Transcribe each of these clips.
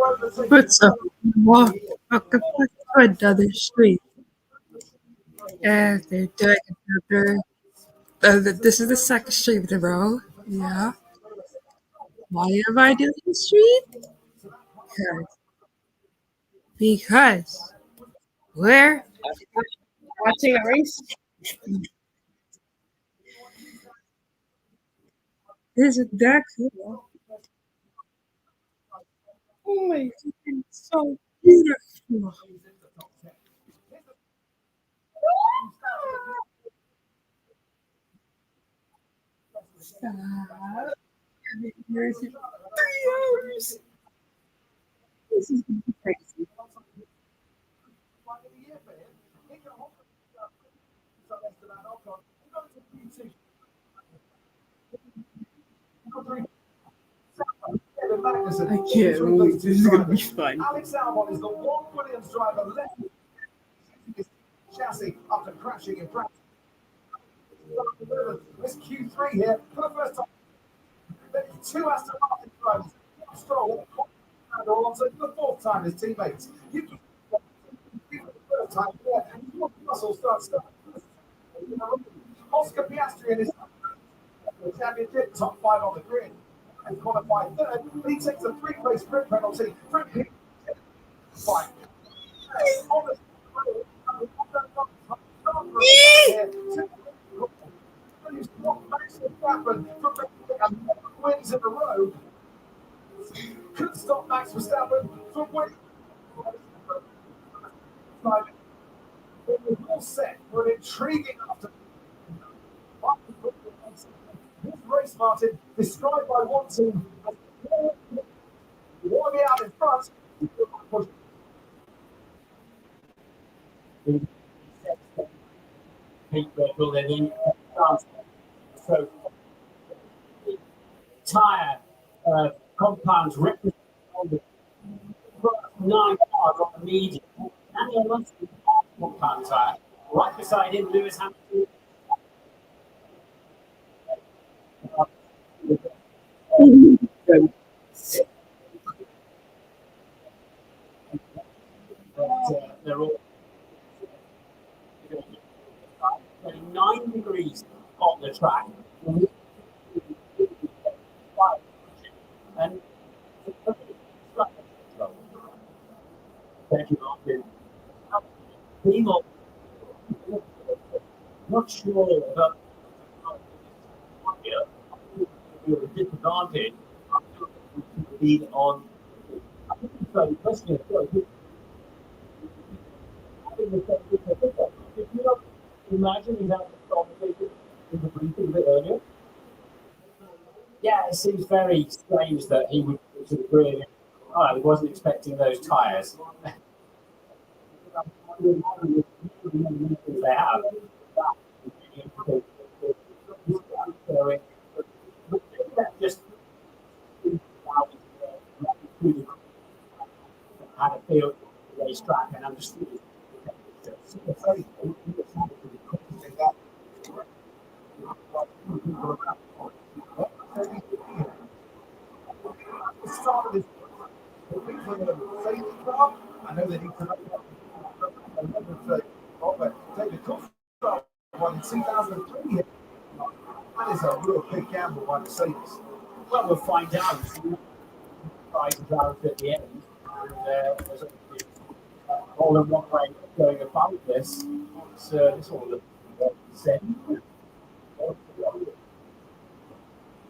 What's up? Walk across another street and they're doing another. This is the second street in a row. Yeah. Why am I doing the street? Because, because where Watching a race. isn't that cool? Oh my god. It's so beautiful. Stop. Here's it. 3 hours. This is gonna be crazy. I can't wait. This is gonna be fun. Alex Albon is the one Williams driver left his chassis after crashing in practice. It's Q3 here for the first time. There's two Aston Martin drivers. Stroll and Alonso for the fourth time as teammates. You can the third time there, and Russell starts. Oscar Piastri and his championship top five on the grid and qualified third, but he takes a three-place sprint penalty for five. Wins in a row. Couldn't stop Max Verstappen from winning. It was all set for an intriguing afternoon. This race, Martin, described by one team as warming out in front. So tire compounds represent on the first 9 cars on the medium, and the most compound tire. Right beside him, Lewis Hamilton. They're all 9 degrees on the track. And thank you, Martin. People not sure about the disadvantage lead on. So the question is, if you not imagine we had this conversation in the briefing a bit earlier. Yeah, it seems very strange that he would sort of really. Oh, he wasn't expecting those tyres. They have. Just had a feel the racetrack and understood it. I know they need to David Coulthard won in 2003. That is a real big gamble by Mercedes. Well, we'll find out. Price is out at the end, and there's all in one way going about this. So this all looks the same.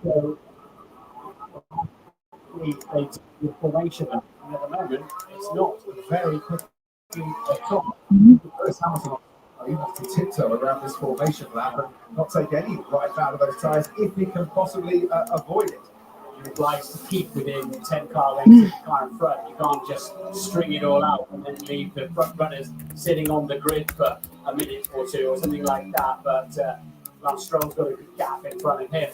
So they took the formation, and at the moment it's not very quick at all. Lewis Hamilton, he wants to tiptoe around this formation lap and not take any life out of those tyres if he can possibly avoid it. You're obliged to keep within 10 car lengths of the car in front. You can't just string it all out and then leave the front runners sitting on the grid for a minute or two or something like that. But Lance Stroll's got a good gap in front of him.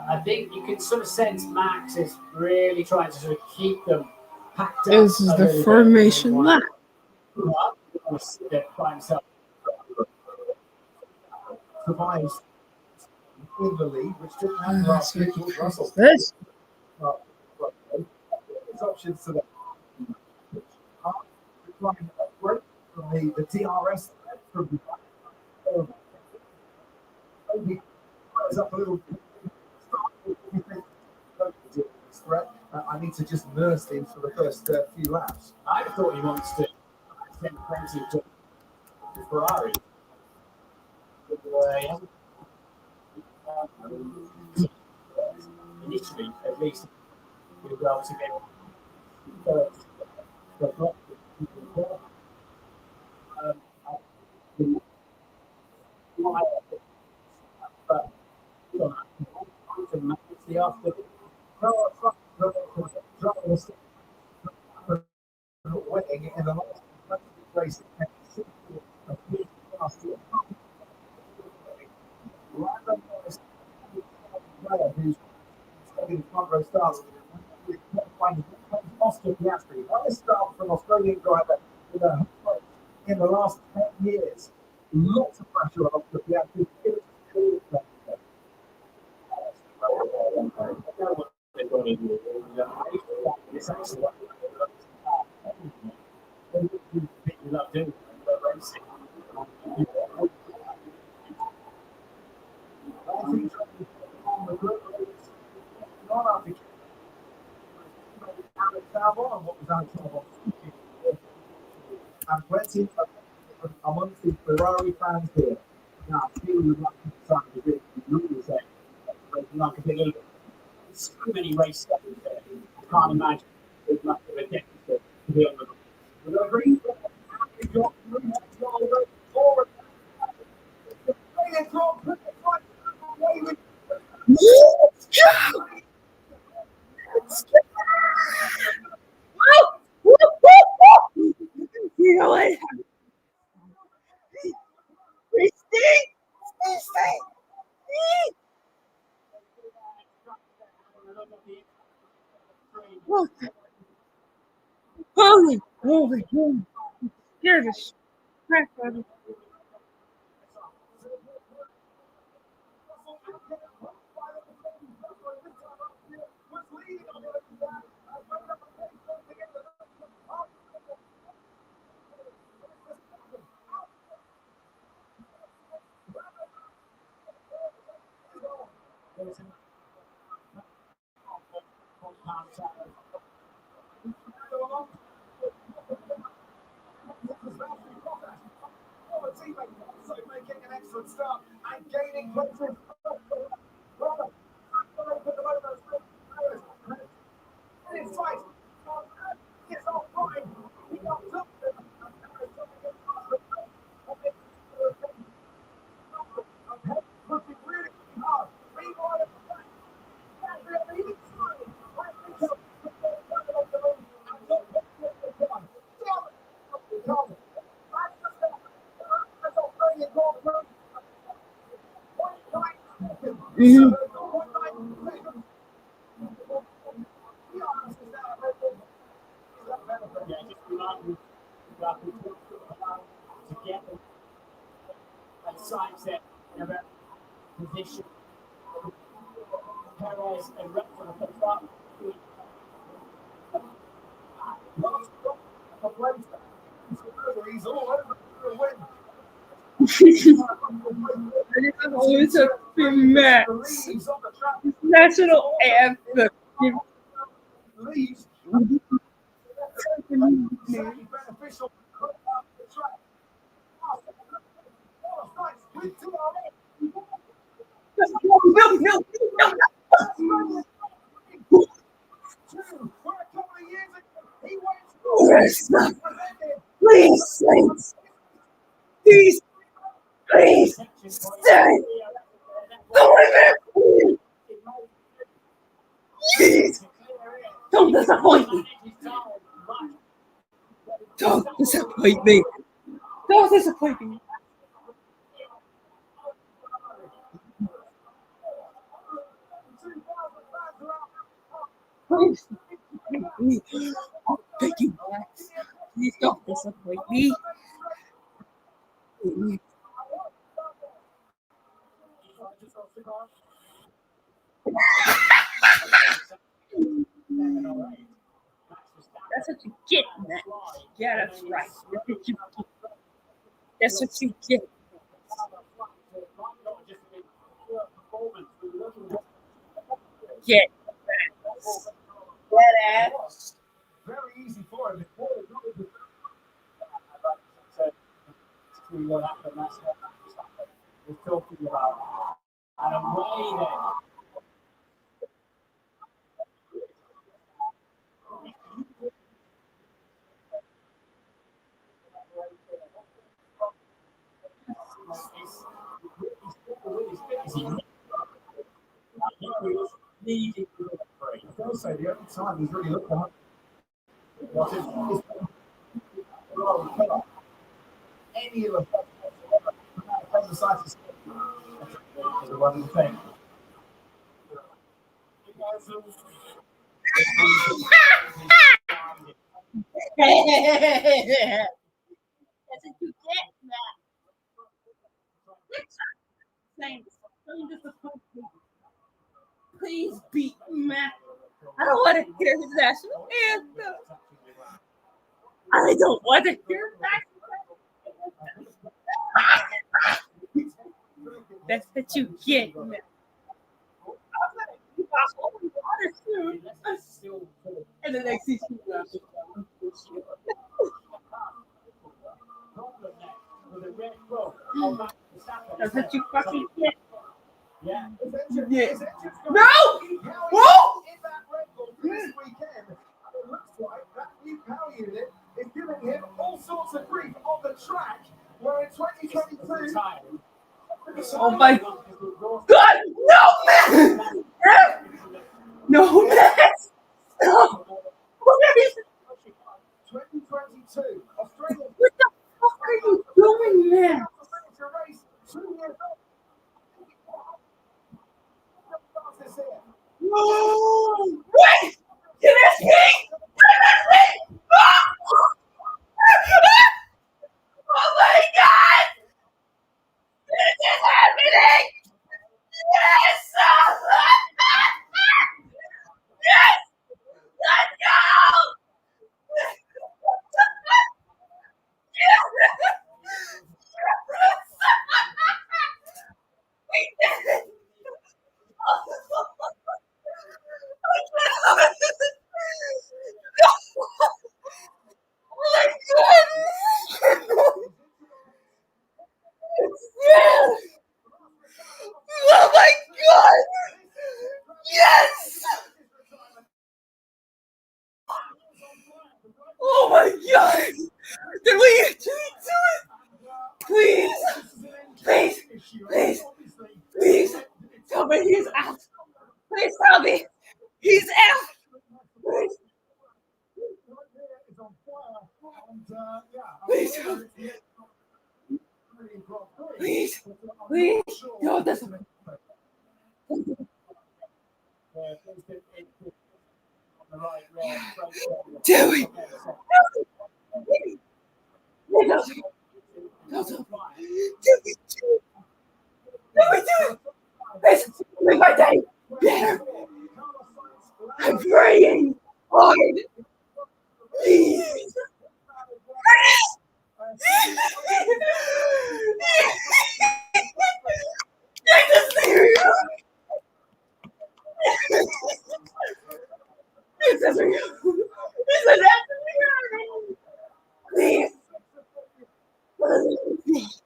I think you can sort of sense Max is really trying to sort of keep them packed up. This is the formation lap. By himself. Survives in the lead, which didn't happen last week with Russell. This His options to the trying to upgrade from the DRS from maybe rise up a little threat. I need to just nurse these for the first few laps. I thought he wants to send plenty to Ferrari. Initially, at least, he would be able to get first. But not but the after winning in the last race who's in front row starts Oscar Piastri, highest start from Australian driver in the last 10 years. Lots of pressure on Oscar Piastri. it's actually what you love doing racing. And plenty amongst the Ferrari fans here. Now, I feel you'd like to decide to do really say, Like a bit of so many race stuff there. I can't imagine there's much of a deficit to be on the Let's go! Let's go! Woo! Woo! You know what? We stink! We stink! Look! Holy! Holy! Holy! Scared the crap out of me. making an excellent start and gaining places. Mhm. To get a side set about position. Perez and Russell at the front. He's all over the win. I'm always a Max. National anthem. Leaves beneficial. No. Yes. Please, saints. Please, stay. Please. Don't disappoint me. Don't disappoint me. Don't disappoint me. Please. Thank you, Max. Please don't disappoint me. That's what you get, man. Yeah, that's right. That's what you get. That's what you get. Get that ass. Very easy for him. What happened, that's what we're talking about. And away then. Also, the only time he's really looked at any of the sides Is the one thing. That's what you get, man. Please beat Matt. I don't want to hear his national anthem. I don't want to hear that. That's what you get, man. I'm gonna keep my holy water soon. And the next thing you know, that's what you fucking get. Yeah. Yeah. No! Whoa! In that Red Bull this weekend, it looks like that new power unit is giving him all sorts of grief on the track. Where in 2022, Oh my God! No, man! No, man! Stop! What is 2022, Australia What the fuck are you doing, man? finished a race 2 years old. This here. No! Wait! Can I speak? Can I speak? Oh my God! This is happening! Yes! Yes! Let's go! We did it! Oh my God! Yes! Oh my God! Yes! Oh my God! Can we do it? Please! Please! Please! Please! Tell me he's out! Please tell me he's out! Please! It's on fire. And, Please tell me! Please! Please! No, that's do it! No, do it! Do it! Let's make my day better! I'm praying hard! Please! Get the cereal! It's a cereal! It's a cereal! Please! Please!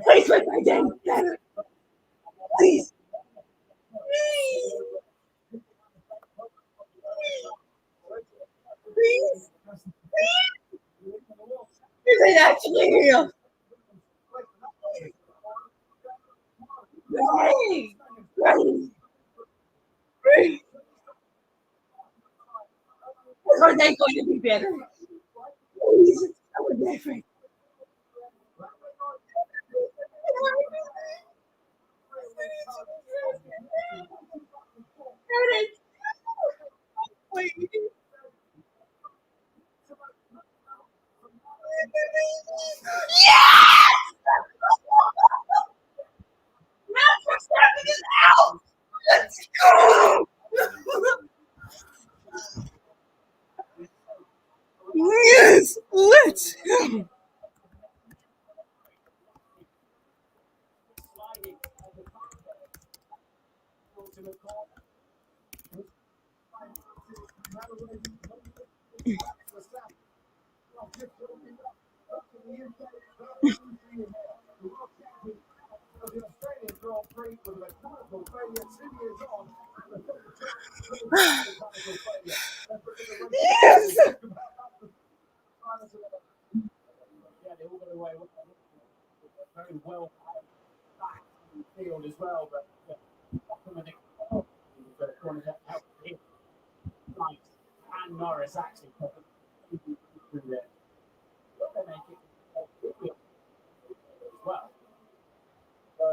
Please make my day better! Please! Please! Please! Is it actually real? Please! Please! Please! Is our day going to be better? Please! I would never. Yes! Yes, let's him. Sliding on the back onto the corner. The Australian Grand Prix with a mechanical failure 2 years on, and the mechanical failure. Yes. Yeah, they all got away with it. Very well back in the field as well, but some of the corners that helped him. Right. And Norris actually put it through there. But they make it as well. So,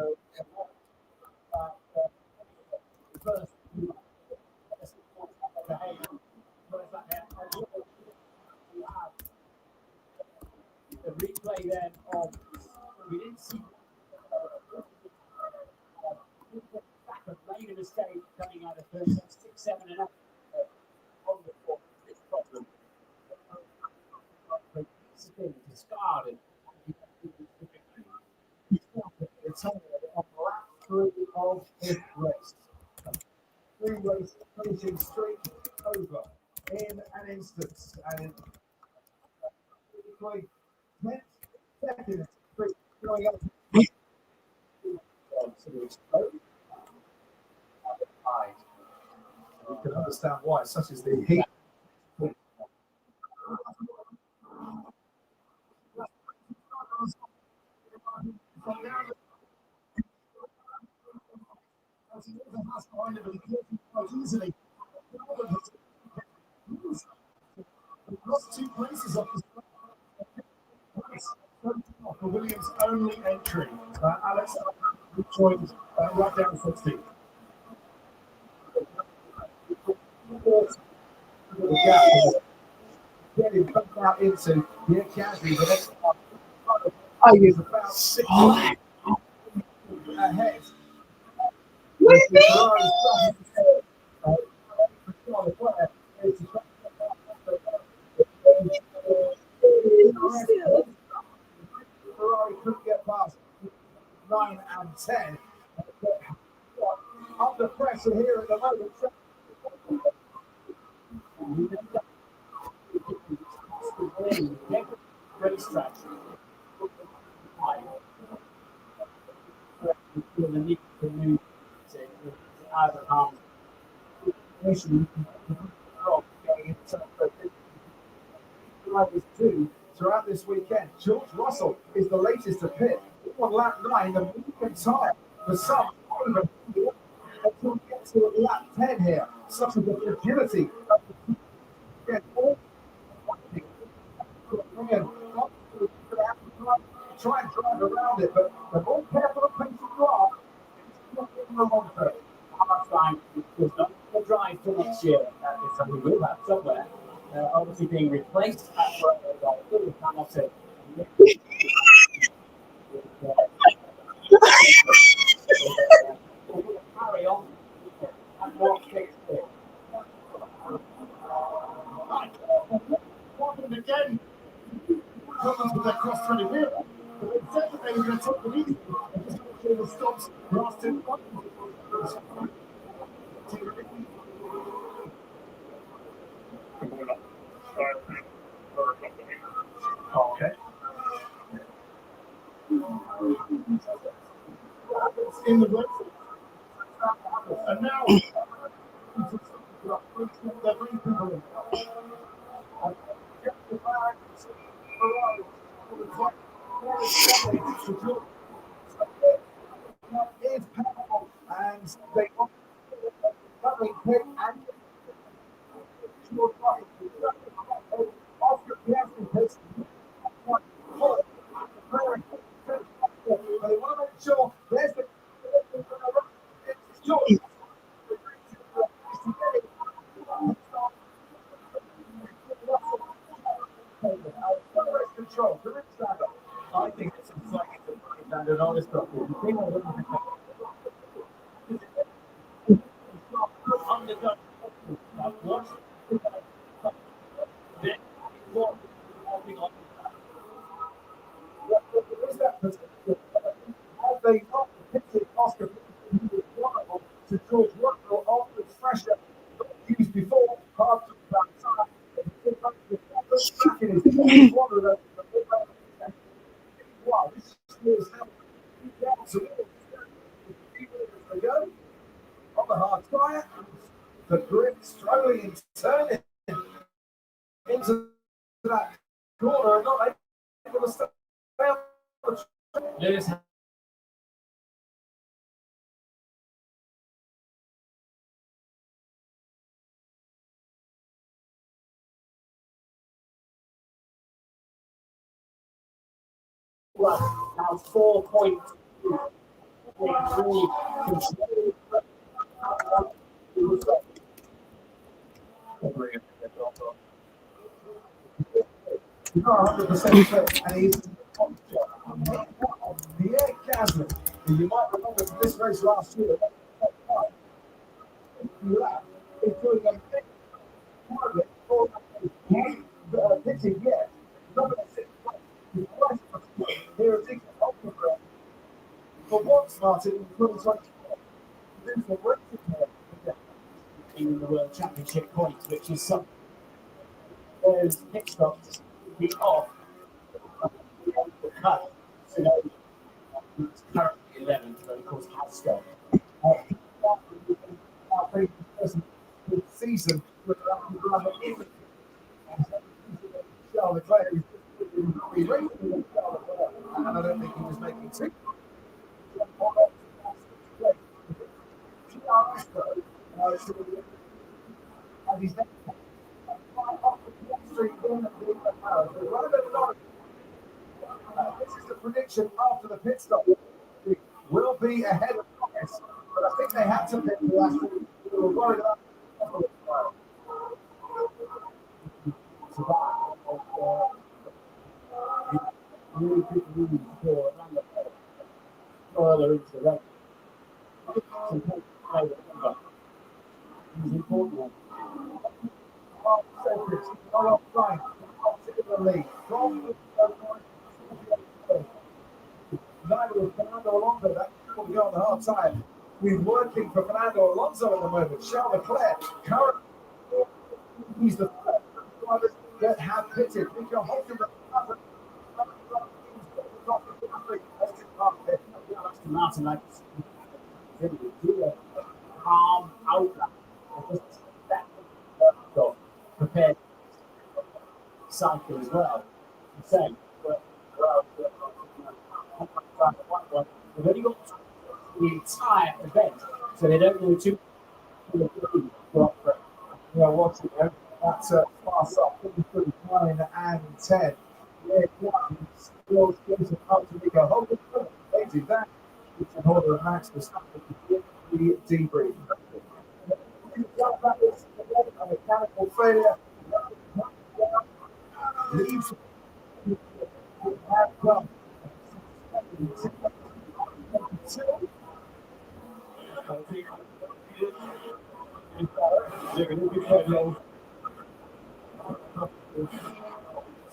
the first behavior, where's that there? You have the replay then of, we didn't see Stacker made a mistake coming out of turn 6, 7, and 8 on the court. This problem. It's been discarded. It's on lap 3 of his race. 3-race finishing streak over in an instance. And in 10 seconds, going up. You can understand why, such as the heat. Easily. Lost 2 places off the Williams only entry. Alex joined right down 60. The gap getting bumped out into the academy. The next one is about 6 ahead. Ferrari couldn't get past 9 and 10. Under pressure here at the moment. Racetrack. The need to move out of harm's throughout this weekend. George Russell is the latest to pit. On lap 9, the moving time for some until we get to lap 10 here. Such a the agility. Try and drive around it, but the more careful and patient you are, it's not getting along for it. Time was not the drive for next year. That is something we will have somewhere. Obviously being replaced at Hamilton. Carry on and walk next year. Walking again. Problems with their cross-training wheel. But they said that they were going to take it easy and just make sure the stops last 2 Okay. In the race. And now they're bringing people in. Is powerful and they covering quick and off your casting pace. They want to make sure there's the control. I think it's like it's a honest There is that potential. Had they not pitted Oscar to George Russell on the pressure used before, hard to outside. Back in his one of the wow, this is how they go on the hard tyre. The grip struggling and turning into that corner and not able to stay on the Lewis now 4 points. You're not 100% fit, and he's Pierre Gasly, who you might remember from this race last year. He's doing a big target for pitching yet. Not going to sit here at Dick for once, Martin, in 2024. In the World Championship points, which is something. Those pit stops be off the cut. So it's currently 11th, but of course has stopped. This season, with Charles Leclerc, and I don't think he was making two. And he's this is the prediction after the pit stop. It will be ahead of Norris, but I think they had to pit the last week. They were worried about further into the race. He's important. Neither of Fernando Alonso, that will go on the hard side. We're working for Fernando Alonso at the moment. Charles Leclerc, currently, he's the first driver that have pitted. Nico Hulkenberg, Martin like calm outlet. Prepared cycle as well. Same. They've only got the entire event, so they don't know too. Yeah, what's it? That's far off 9 and 10. Yeah, still to come to Nico Hulkenberg. They do that. It's an order of Max Verstappen to the debrief. A mechanical failure leaves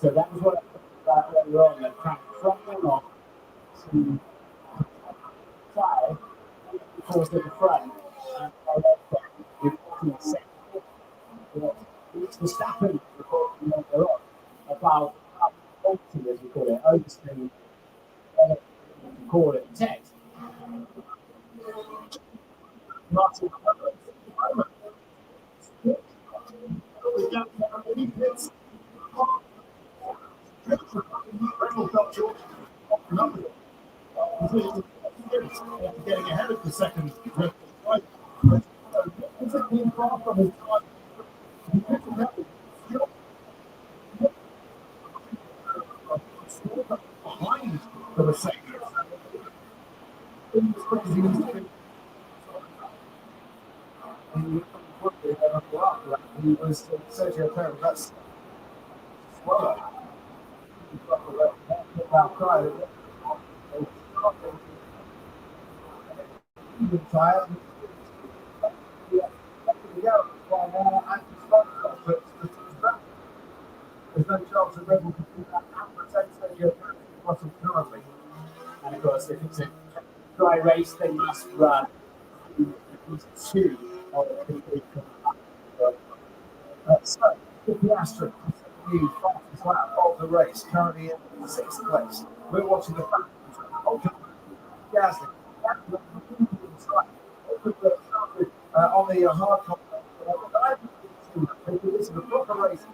So that was what I thought about earlier on. They're trying to front them off to try towards the front. It's the Stappen about 20, as we call it, overspin, you call it text. Martin getting ahead of the second. Behind the Mercedes. He was Sergio Perez. That's well. Tired. There's no chance the Red Bull can do that and protect the bottom currently. And of course, if it's a dry race, they must run at least two of the three So, the Piastri, the fastest lap of the race, currently in sixth place. We're watching the back. Gasly. On the hard contact. This is a proper race.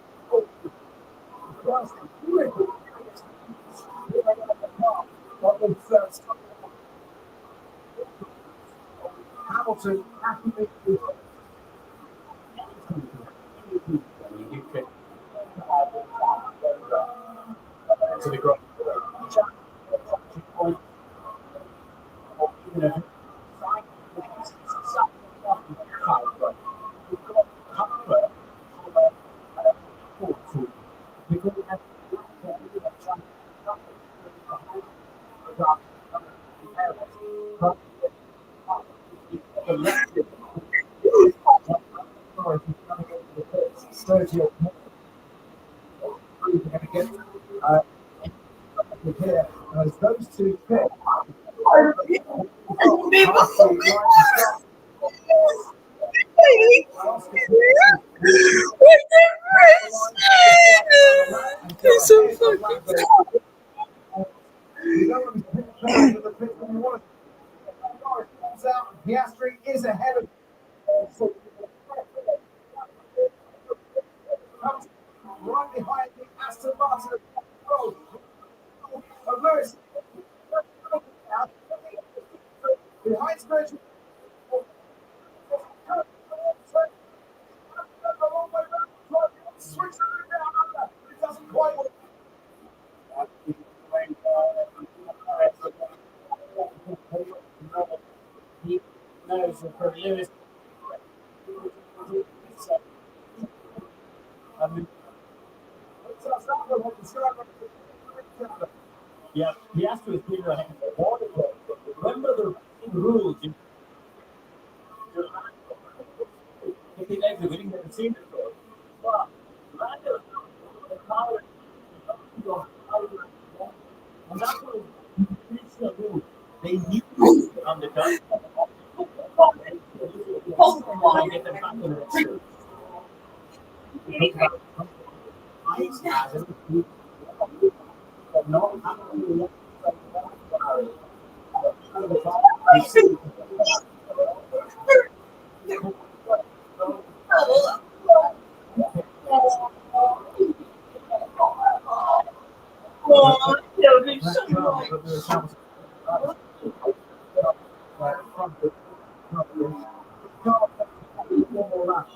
Hamilton happy you could to the ground. Sergio here as those two pick. He's so fucking Piastri is ahead of right behind the Aston Martin. Lewis behind Sergio. Switch down. It doesn't quite work. He knows that for Lewis, yeah, he has to be ahead. Remember the rules. If he legs are winning, they've seen it before. But the power and that's what the rule. They knew on the gun. They get them back in the race.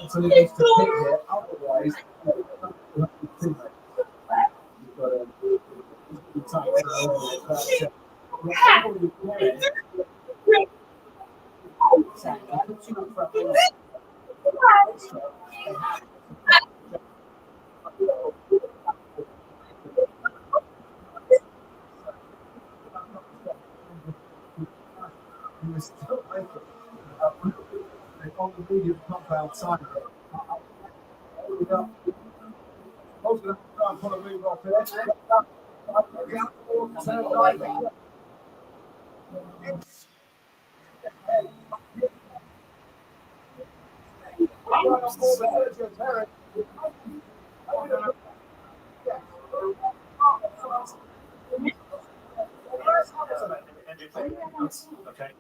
Until he gets to pick here, otherwise, he was still making on the medium compound side of it. I was going to try and put a move off there. Okay.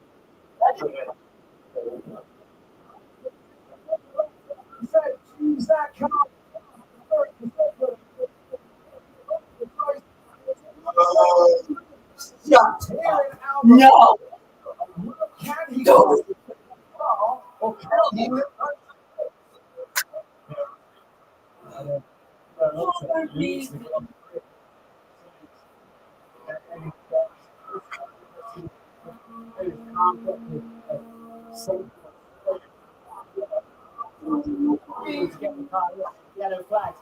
Choose that car. No. Can he go or can he live? Yellow flags.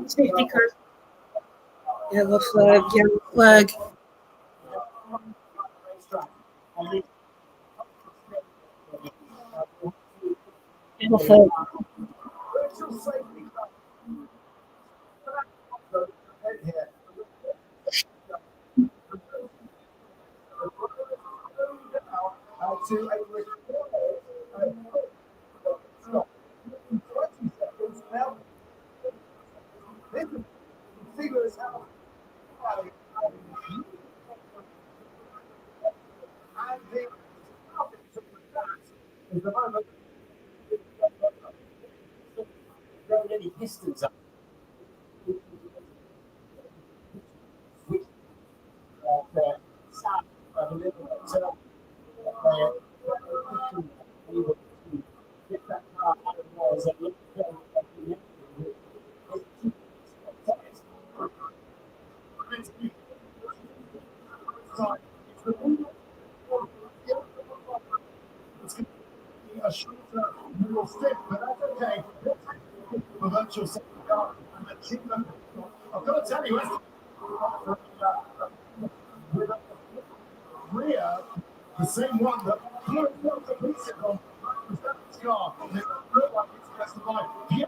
safety car. Yellow flag, yellow flag. Yellow flag. Virtual safety car Listen, figures how and the is the moment Throwing any pistons up, which sound a little bit. We were to get that car out of there as a little bit. a shorter middle step, but that's okay. A virtual second car and achievement. I've got to tell you, Rear, the same one that flew the police on that car. They look like it's justified. Yeah,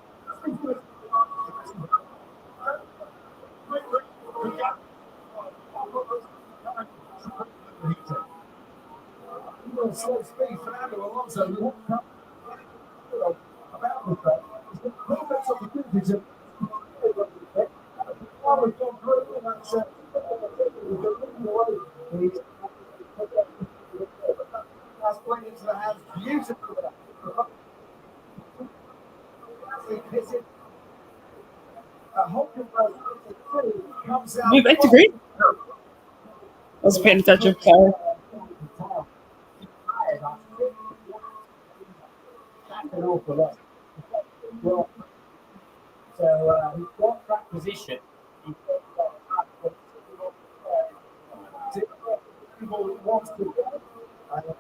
slow speed, Fernando Alonso, who won't come about the track. He's got perfect opportunities of that's playing into the hands beautifully. We went to green. I was paying attention. Sorry. An awful lot. Well, so he's got track position. He's got Wants to go.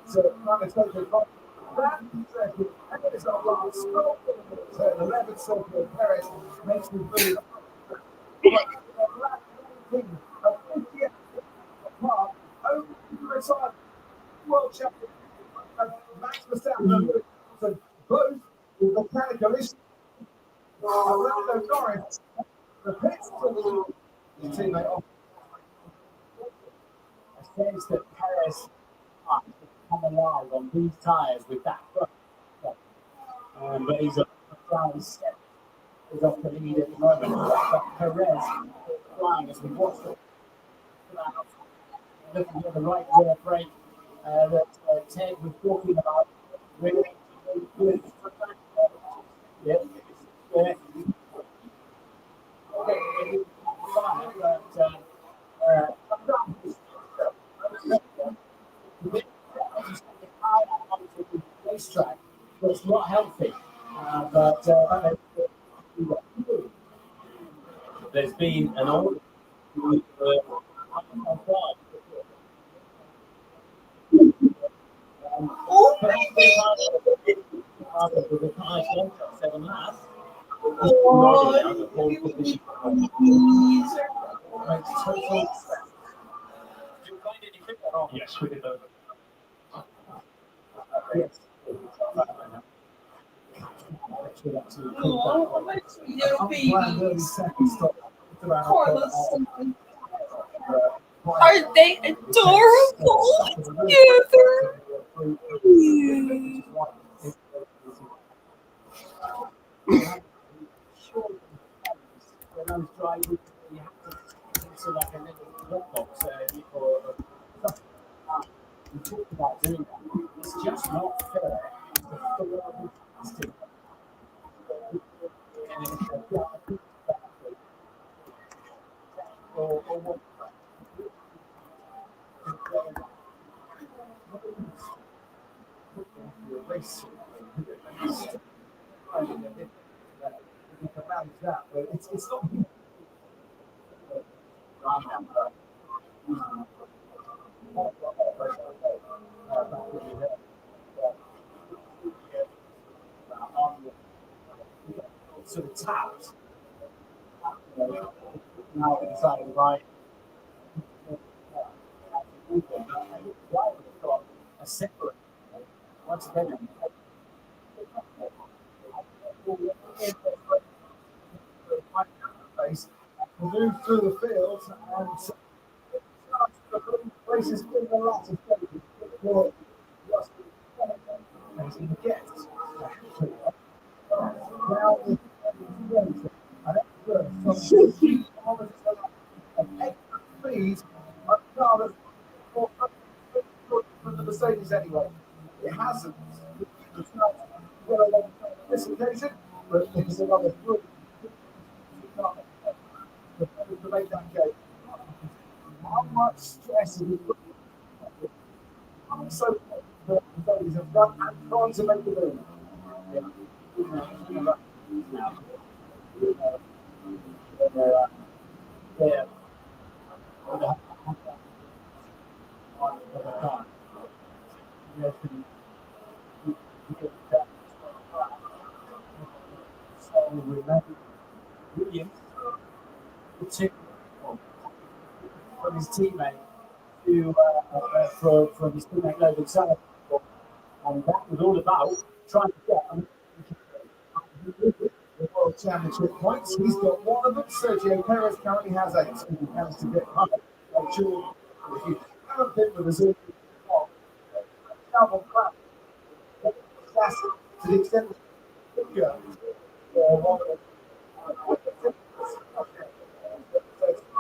So, trying to take it back. And it's not long. So, the 11th circle of Paris makes me feel world champion Max Verstappen. So both with mechanical issues. Lando Norris, the pits to the teammate off. a sense that Perez has come alive on these tyres with that front. But he's down step. Is off the lead at the moment. But Perez flying as we watch it. Looking at the right rear brake that Ted was talking about. Really good. Yeah. Yeah. Racetrack, but it's not healthy. There's been an order Yes, we did. Yes. Oh, my sweet little babies. Carlos, are they adorable together? When I was driving, you have to into like a little lockbox or we talked about doing that. It's just not fair. Or race. You can manage that, but it's not. Sort of tapped. Now we decided right. Got a separate. Once again. Move through the field and races in the latter stages. He's going to get now extra fees on a car that's from the Mercedes anyway. It hasn't. Well, on this occasion, but there's another good to make that game. How much stress is it? So the Mercedes have done and trying to make the move. Yeah. Williams from his teammate from his teammate Logan Sullivan, and that was all about trying to get The World Championship points. He's got one of them. Sergio Perez currently has 8. So he has to get home. I'm sure if you haven't been with us, double clap. That's to the extent that you go.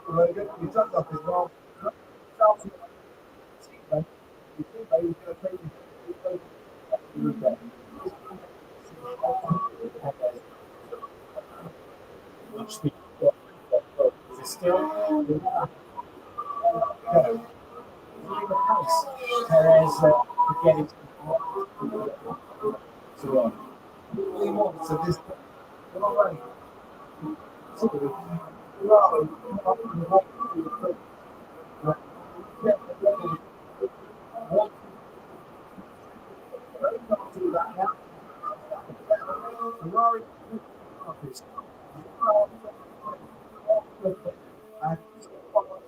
Logan, he jumped up as well. much speed. Still, Perez getting to on. He wants to this.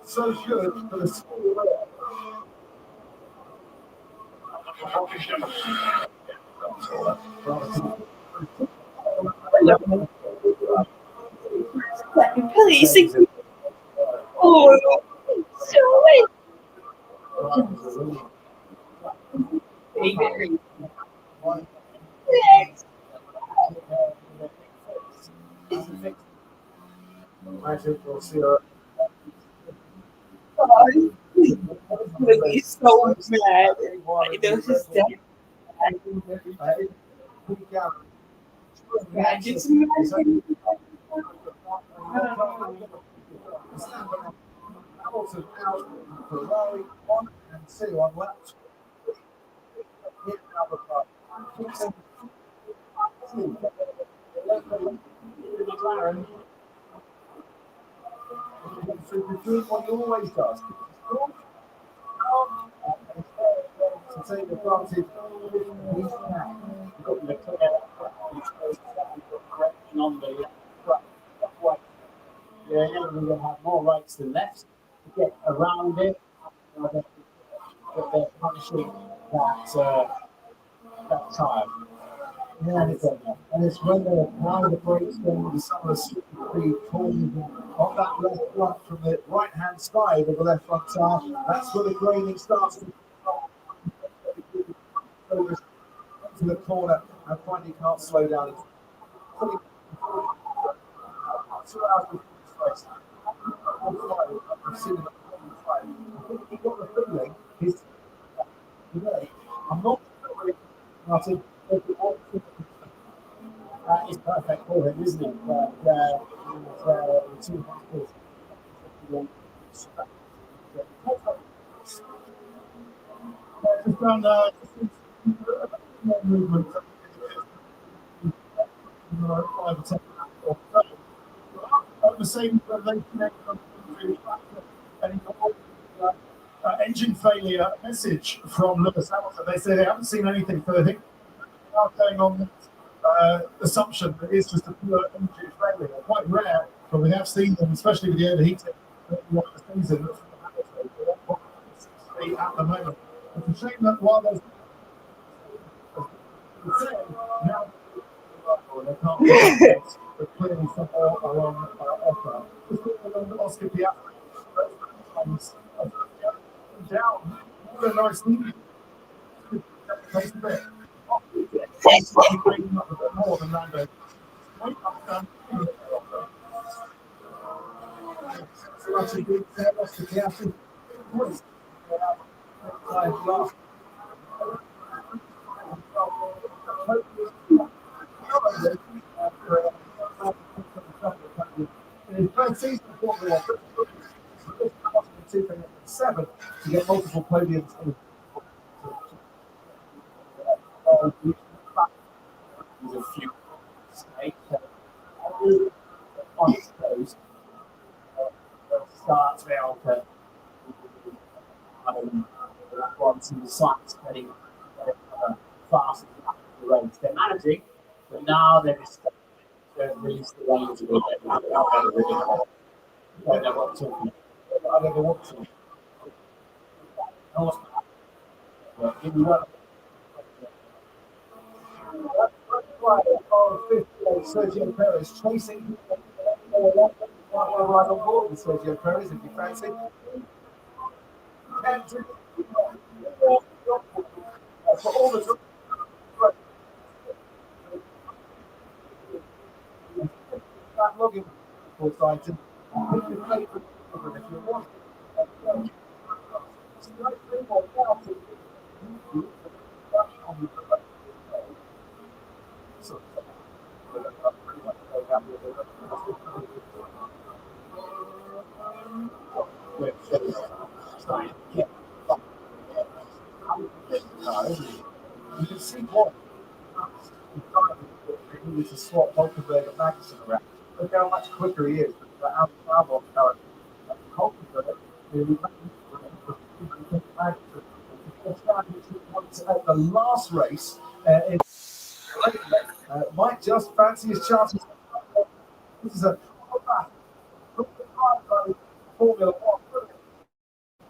So good for the school. Please. Oh, so it. Yes. He's so mad. I know his dad. Gadgets and Hamilton out, Ferrari 1 and 2 on laps. McLaren. What he always does. To take advantage. He's got the clear on the right. Yeah, you're going to have more rights than lefts to get around it. But they're punishing that time. Yeah, and it's when they apply the brakes down to some of the speed on that left front from the right hand side of the left front tire. That's where the graining starts to to the corner and finally can't slow down. 2 hours before this race. I've seen him I think he got the feeling he's today. I'm not sure Martin. That is perfect for him, isn't it? Two factors. Just on movement. 5 or 10 at the same they connect and engine failure message from Lewis Hamilton. They say they haven't seen anything further. They are going on assumption that it's just a pure engine failure. Quite rare, but we have seen them, especially with the overheating of the season. At the moment, it's a shame that while there's now they can't but clearly some more are on offer. Oscar Piastri down. What a nice thing. Takes a bit. More than Lando. so much indeed, That's the chaos. In his first season of Formula 2007 to get multiple podiums. There's a few mistakes. On its toes, starts well to once in the sights getting fast the race. They're managing, but now they're just release the reins a little bit. Don't know what to do. I don't know what to do. Sergio Perez chasing right on board with Sergio Perez if you fancy. For all the that login for site and if you want. You can see what he needs to swap Hulkenberg and Magnussen around. Look how much quicker he is. But Albon currently, Hulkenberg, the last race might just fancy his chances. This is a Formula 1.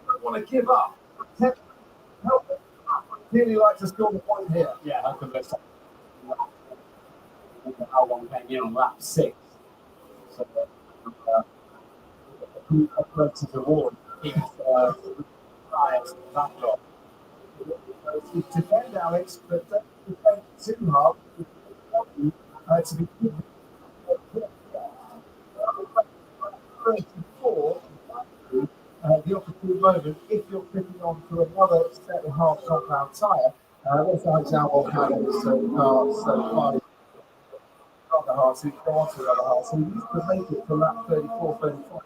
Don't want to give up. Really like to score the point here. Yeah, Hulkenberg. How long came in on lap 6? So, operates his award. He's highest backlog. Defend Alex, but don't defend too hard. To be 34, the opportune moment if you're picking on to another set of hard compound tyre. Let's like Albon has so far. Another hard, so you go on to another hard. So he needs to make it to lap 34, 35.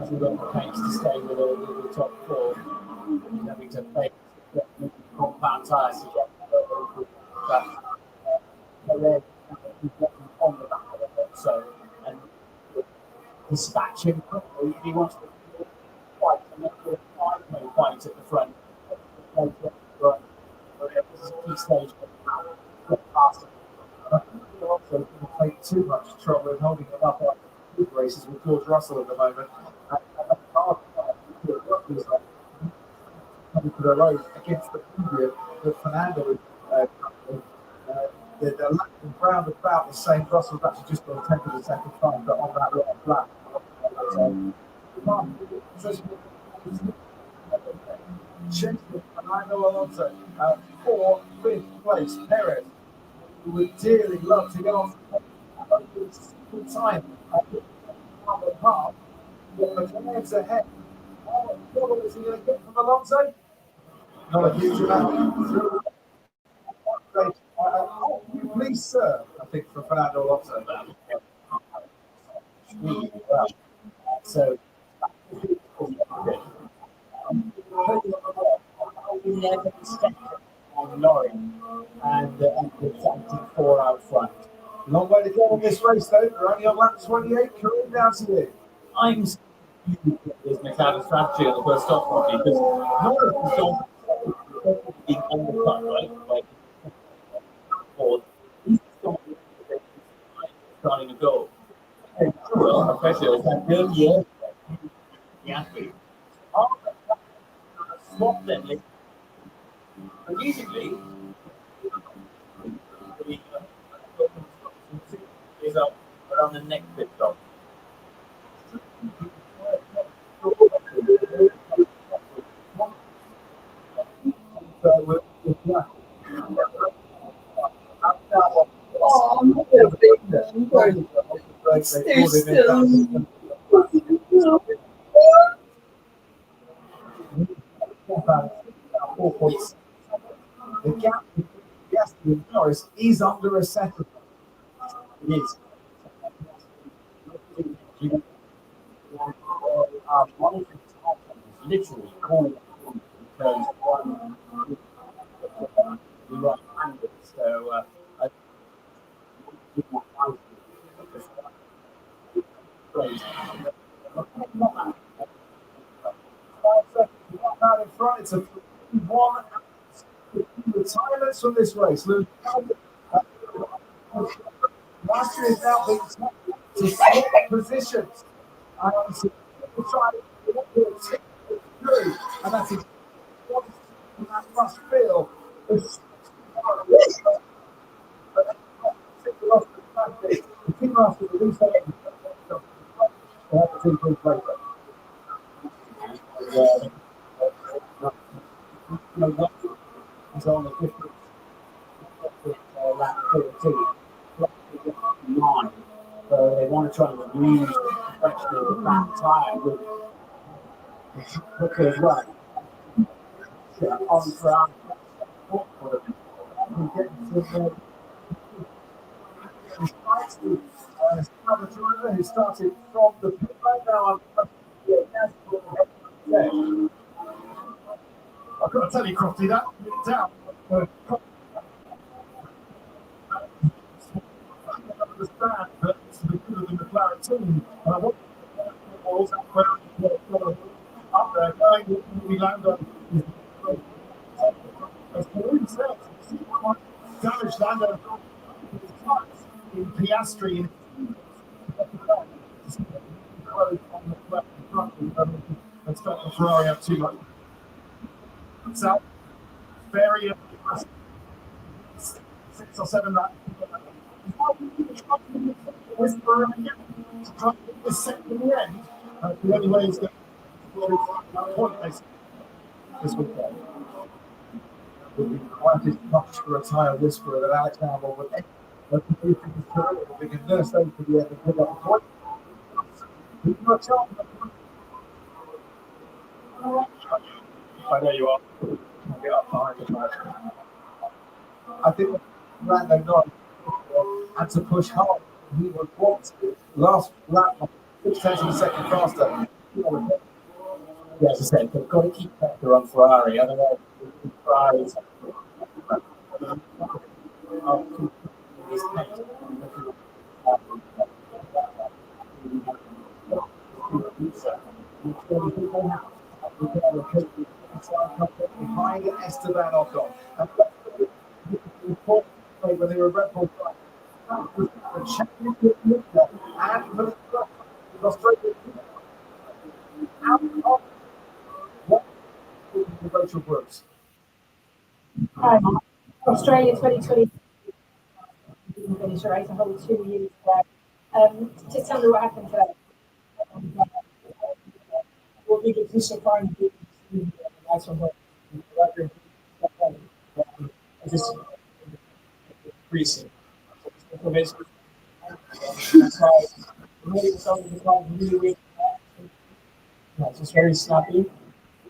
As we've got the pace to stay with the top 4, having to face compound tyres to get but then on the back of it. So, and dispatching quickly if he wants to fight and make it a 5-way fight at the front. This is a key stage. Faster. Also take too much trouble in holding it up like big races with George Russell at the moment. Coming to the road against the previous that Fernando is the lap and round about the same. Russell's actually just got a 10th of a second time, but on that last lap. Fernando Alonso for 5th place. Perez, who would dearly love to get on good time on the path. But McLaren's ahead. What is he going to get from Alonso? Not a huge amount. Please, sir, I think, for Fernando Alonso. So, we never expected on Norrie and the 4 out front. Long way to go in this race, though. We're only on lap 28. Kareem, down to you. I'm there's McLaren's strategy on the first stop, Rocky, because Norris is being on the front, right? Like, he's starting to go. And especially with that good year, the athlete. Swap them. Immediately, is up around the next pit stop. There's still. The gap between Piastri and Norris is under a second. It is. One of the literally called because one we were handed. So I Not in front. It's a 1 retirements from this race. Mastery is now being taken to swap positions. And that's exactly what that must feel. The team after the reset. He's on a different lap 13. 9. So they want to try and use actually the back tyre with quicker as well. On for Another driver who started from the pit lane. Now I've got to tell you, Crofty, that down. I understand that it's the good of the McLaren team. And I want up there going we land on. As Karim said, damage Lando in Piastri and stop the Ferrari up too much. So, very 6 or 7 laps. Whisper again. Try to get this second in the end. The only way is going to point this weekend. Would be quite as much for a tyre whisperer that Alex Albon would ever do for his career. We can nurse those to be able to pick up a point. I know you are. I'll get up behind the I think Lando Norris had to push hard. He was what last lap 6 tenths of a second faster. Yeah, as I said, they've got to keep pressure on Ferrari, otherwise Ferrari's behind Esteban Ocon. When they were Red Bull the championship and for the Australian out of what Rachel Brooks. Australia 2020 finish, right? A whole 2 years ago. Just tell me what happened today. what we get disappointed in the last one. Just increasing. That's why really something called really it's just very snappy.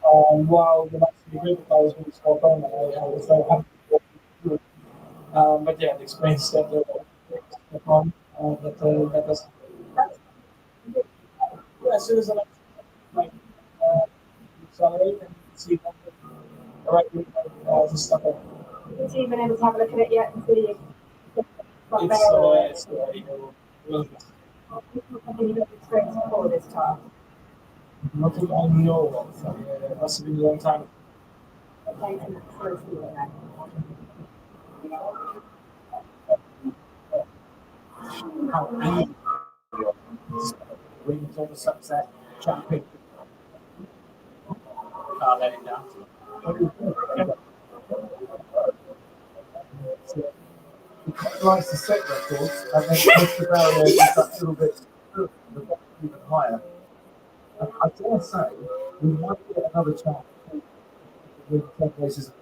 While the next great players will stop on, I was very happy. But yeah, it explains that step on that does. Yeah, as soon as I like accelerate and see the right just stop it. Have you been able to have a look at it yet and see It's something you've experienced before this time? nothing I know of. It must have been a long time. Okay, for a few then. How easy wins on the sunset champion. Let him down. He quite likes to set records and then push the barrier just that little bit even higher. I dare say we might get another chance with 10 races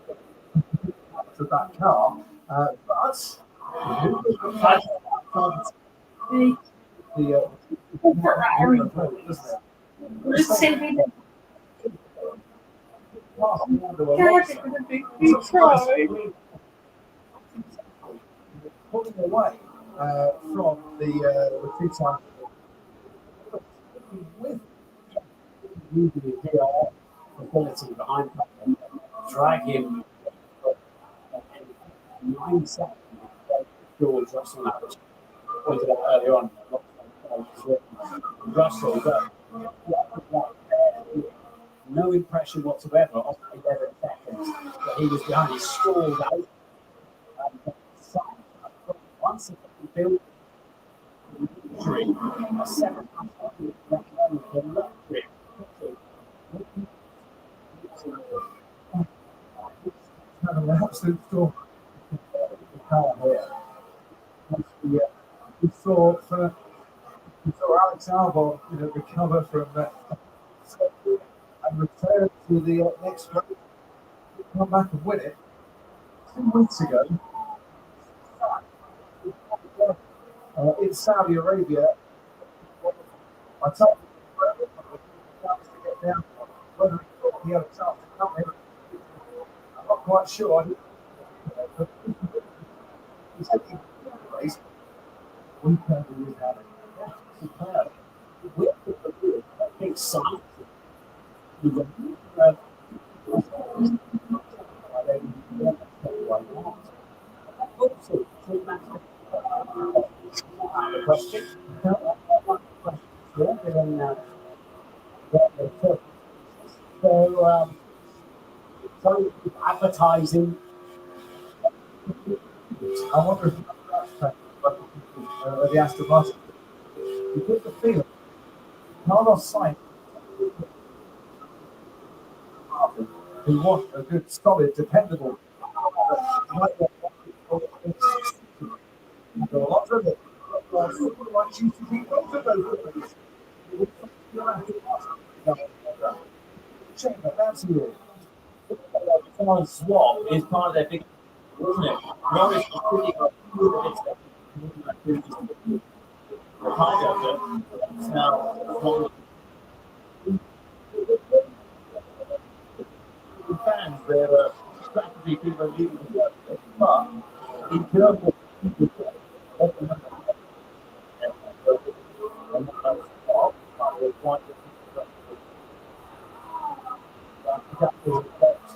to that car, but The Just say we did. pulling away from the two times with using his DR ability behind him, drag him 9 seconds. George Russell, that was pointed out earlier on. Russell, but no impression whatsoever of the 11 seconds that he was behind. He stalled out. Once he built a second having an absolute storm. We saw Alex Albon, recover from that and return to the next race, come back and win it. 2 weeks ago, in Saudi Arabia, I told him to get down. Whether he thought he had a chance to come in, I'm not quite sure. He's taking the race. We can't really have it. superb. With the big sign, question. So advertising. I wonder if the Aston Martin. You get the feeling Carlos Sainz, who want a good, solid, dependable. A lot of it. That's you. Swap is part of their big, isn't it? Norris now fans, their strategy people leaving but in terms of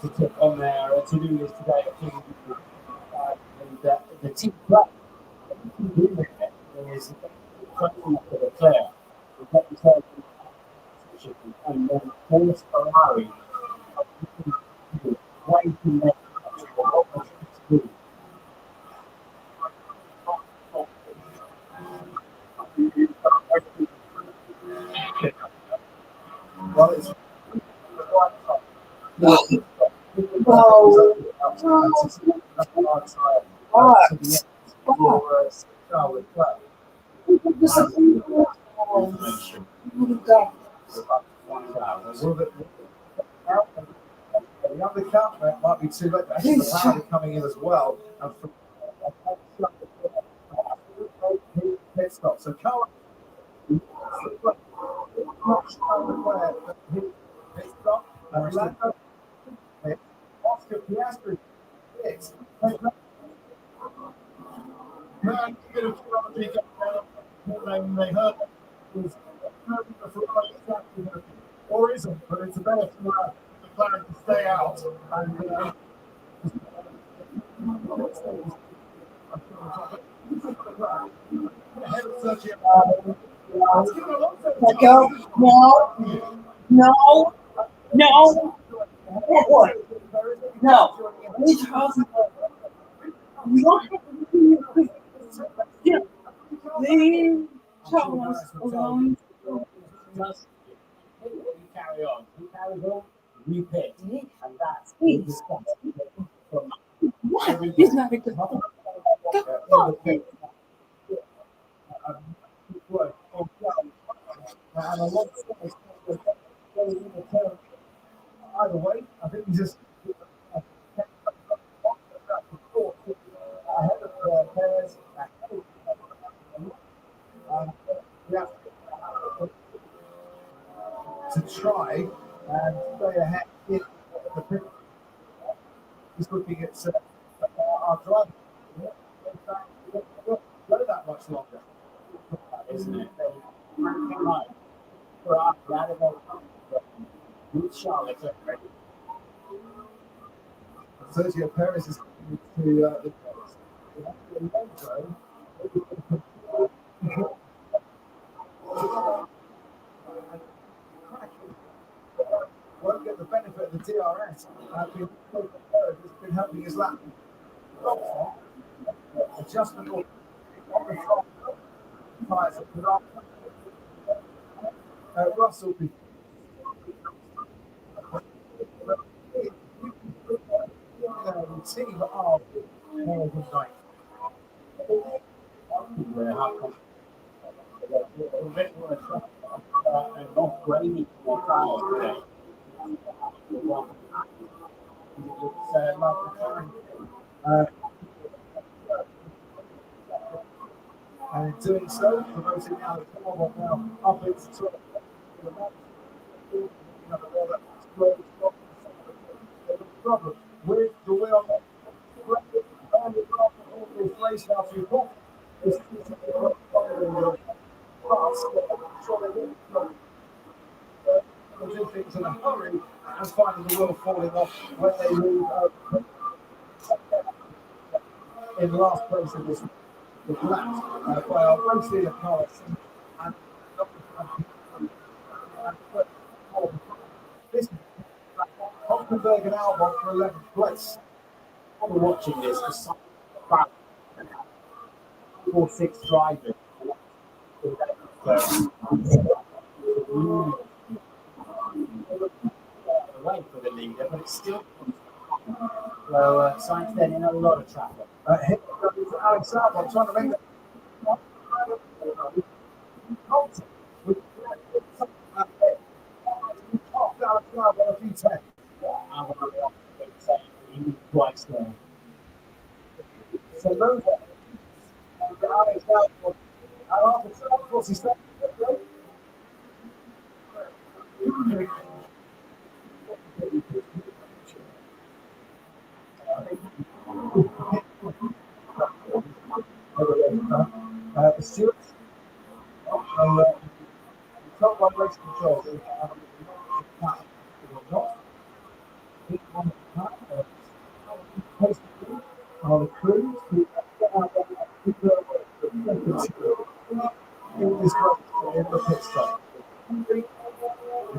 to tick on their to-do list today. And the team is to declare and then force Ferrari waiting there. Well, it's the undercut might be too late. Actually, the power coming in as well. And from pit stop. So Carl pit stop. And Lando, Oscar Piastri. Man, get a they heard or isn't, but it's a better for the plan to stay out and No. What? No. Leave Charles alone. We carry on. We carry on. We pick. And that's What? He's not a good either way, I think he just ahead of Perez. try and stay ahead in the pit. He's looking at our driver. Go that much longer, isn't it? Right. For our radical with Charlotte. Sergio Perez is coming to the won't get the benefit of the DRS. It's been helping his lap. Adjustment on the front tires. Russell be team are more than night. And not grainy more tires today. It's like the time. And in doing so, promoting now the car now up into 12. Problem with the wheel race after you pop is do things in a hurry and finding the wheel falling off when they move in last place in this lap by our mostly the car and this Hockenberg and Albon for 11th place. While we're watching this, the 4-6 drivers away for the leader, but it's still so Sainz then in a lot of traffic. Here comes Alex Albon trying to make that. Alex Albon a few 10. Quite slow. So those Alex Albon, of course, he's not. The stewards, top one race control. On the crews, in the pit stop. The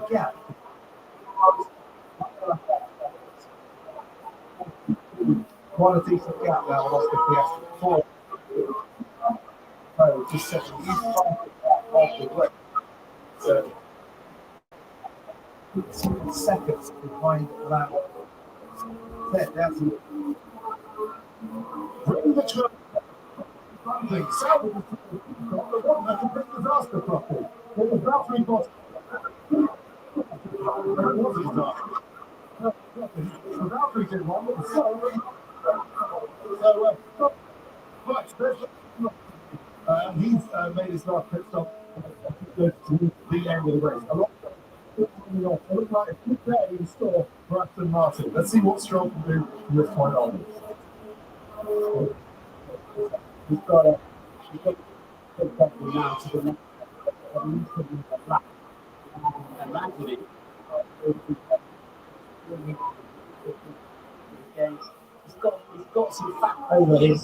gap. Quite a decent gap now, lost the Piastri. 4. Just 7 seconds behind that. That's bring the truck. The disaster properly. When the battery got the battery did one, but he's made his last pit stop to the end of the race. A lot it looks like a good day in store for Aston Martin. Let's see what Stroll can do from this point on. He's got to now to the next lap. And actually, he's got some fat over his.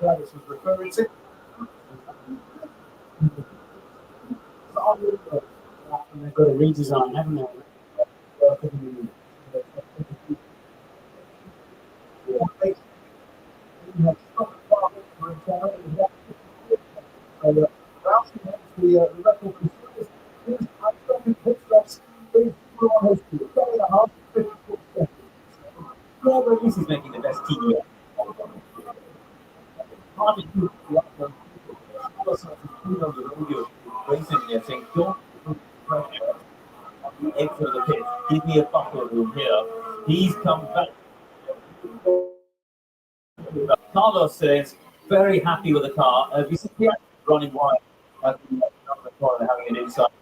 Travis was referring to. And they've got a redesign, haven't they? Yeah, but this is making the best TV. Recently, I think, don't exit the pit. Give me a buffer room here. He's come back. Carlos says, very happy with the car. Have you seen running wide. That's the corner having an inside.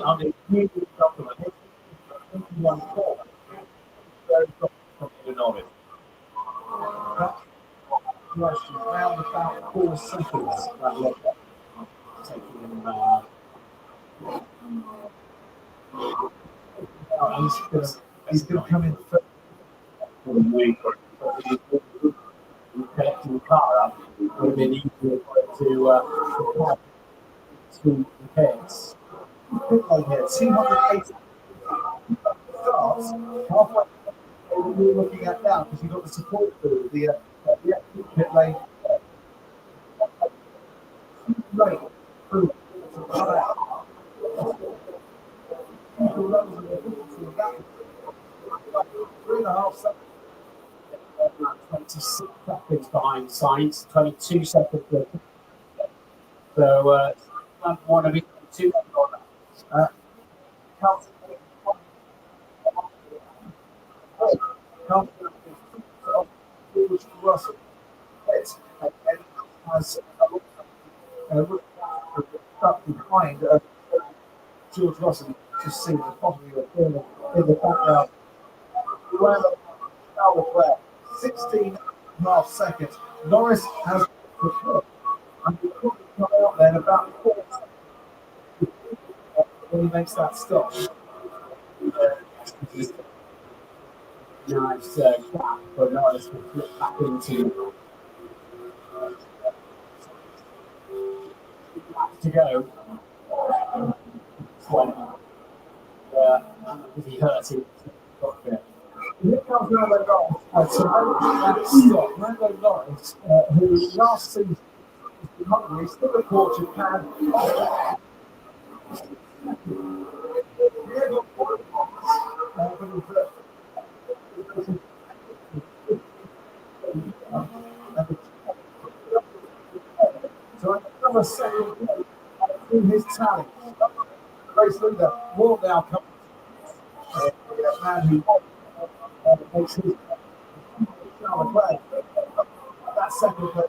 I mean, really compliment. One four. Very from the novice. Question round about 4 seconds. That look taking him. He's going to come in first. For the week. Collecting the car up would have been easier to repairs. Here, 280 starts halfway. We're looking at now because you've got the support through the pit lane. Right. Through. 3.5 seconds. 26 seconds behind Sainz, 22 seconds later. So, one of his two. Russell. And has stuck behind George Russell. Just see the bottom of the corner in the background. Well, 16.5 seconds. Norris has prepared. And he could come out then about 4 seconds when he makes that stop. Nice gap, but Norris will flip back into to go. He hurts him. Here comes Lando Norris to open that stop. Lando Norris, who last season was in Hungary, still a Portugal can. So another second through his challenge. Race leader will now come. The man who makes his play. That second play.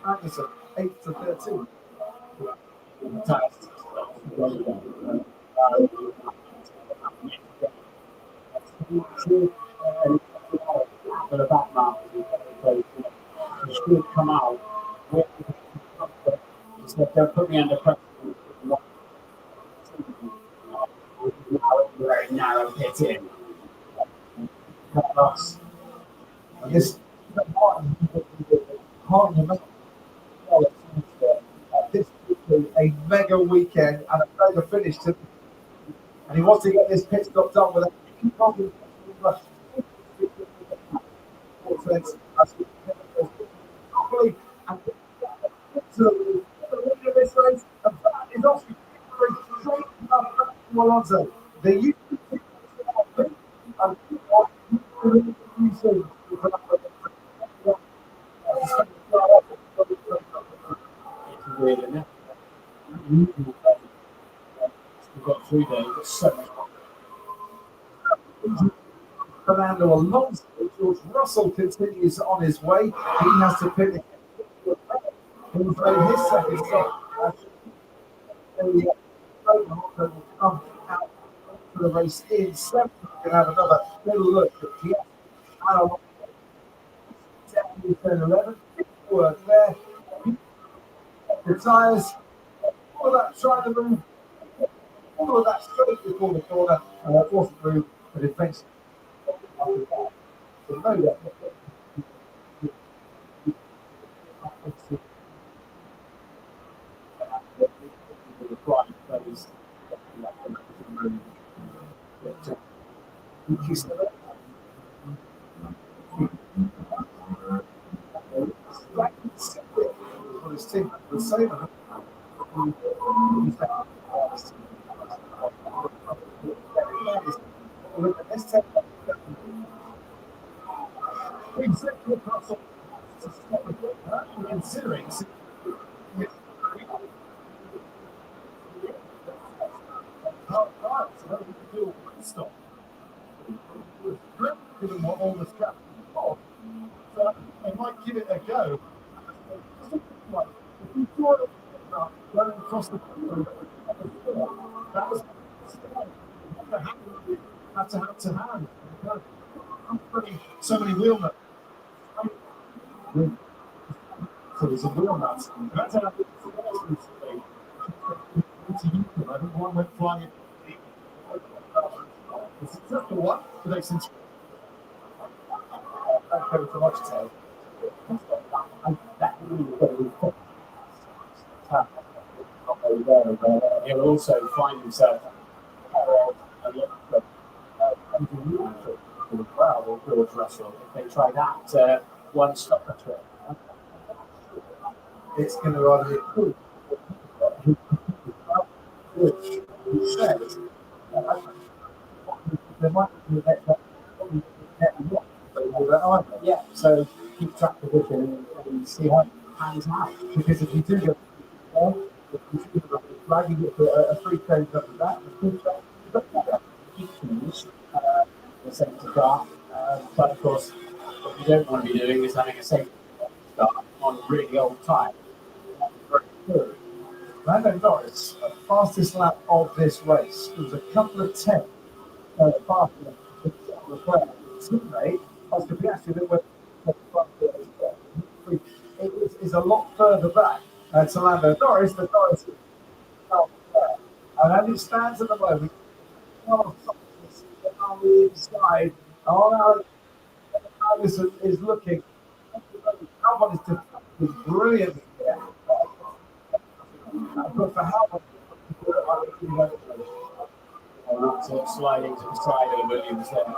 Anderson, 8 to 13. For the back mark, he should come out. They'll put me under pressure. Very narrow pit in. And this this is a mega weekend and a mega finish to, and he wants to get this pit stop done with a properly and to the winner of this race, and that is Oscar straight up Alonso. They used to and We've got 3 days, but so much. Fernando Alonso, George Russell continues on his way. He has to pick his second stop. Will come out for the race in 7th. We can have another little look at the 10, 11. Work there. The tyres, all of that trying to move, all of that straight before the corner, wasn't moved, but eventually. So no, considering stop. Given what all the scraps are, so they might give it a go. If you saw it going across the field, that was had to have to hand. So many wheel nuts. So there's a wheel nuts. That's how I think one went flying. It's just the one, but they since I go for much tail. He'll also find himself well, George Russell. If they try that one stop trick, It's going to either improve, which he says there might be yeah. So keep track position and see how it pans out. because if you do go if you do go flag, you get a free trade up with that. The safety car, but of course, what you don't want to be doing is having a safety car on really old tyre. Very good. Lando Norris, fastest lap of this race. It was a couple of tenths faster than the teammate, Oscar Piastri, that went it is a lot further back to Lando Norris. The Norris is out there. And as it stands at the moment, on the inside, Allison is looking. Albon is defending brilliantly there. But for Albon, Sort of sliding to the side of Williams there.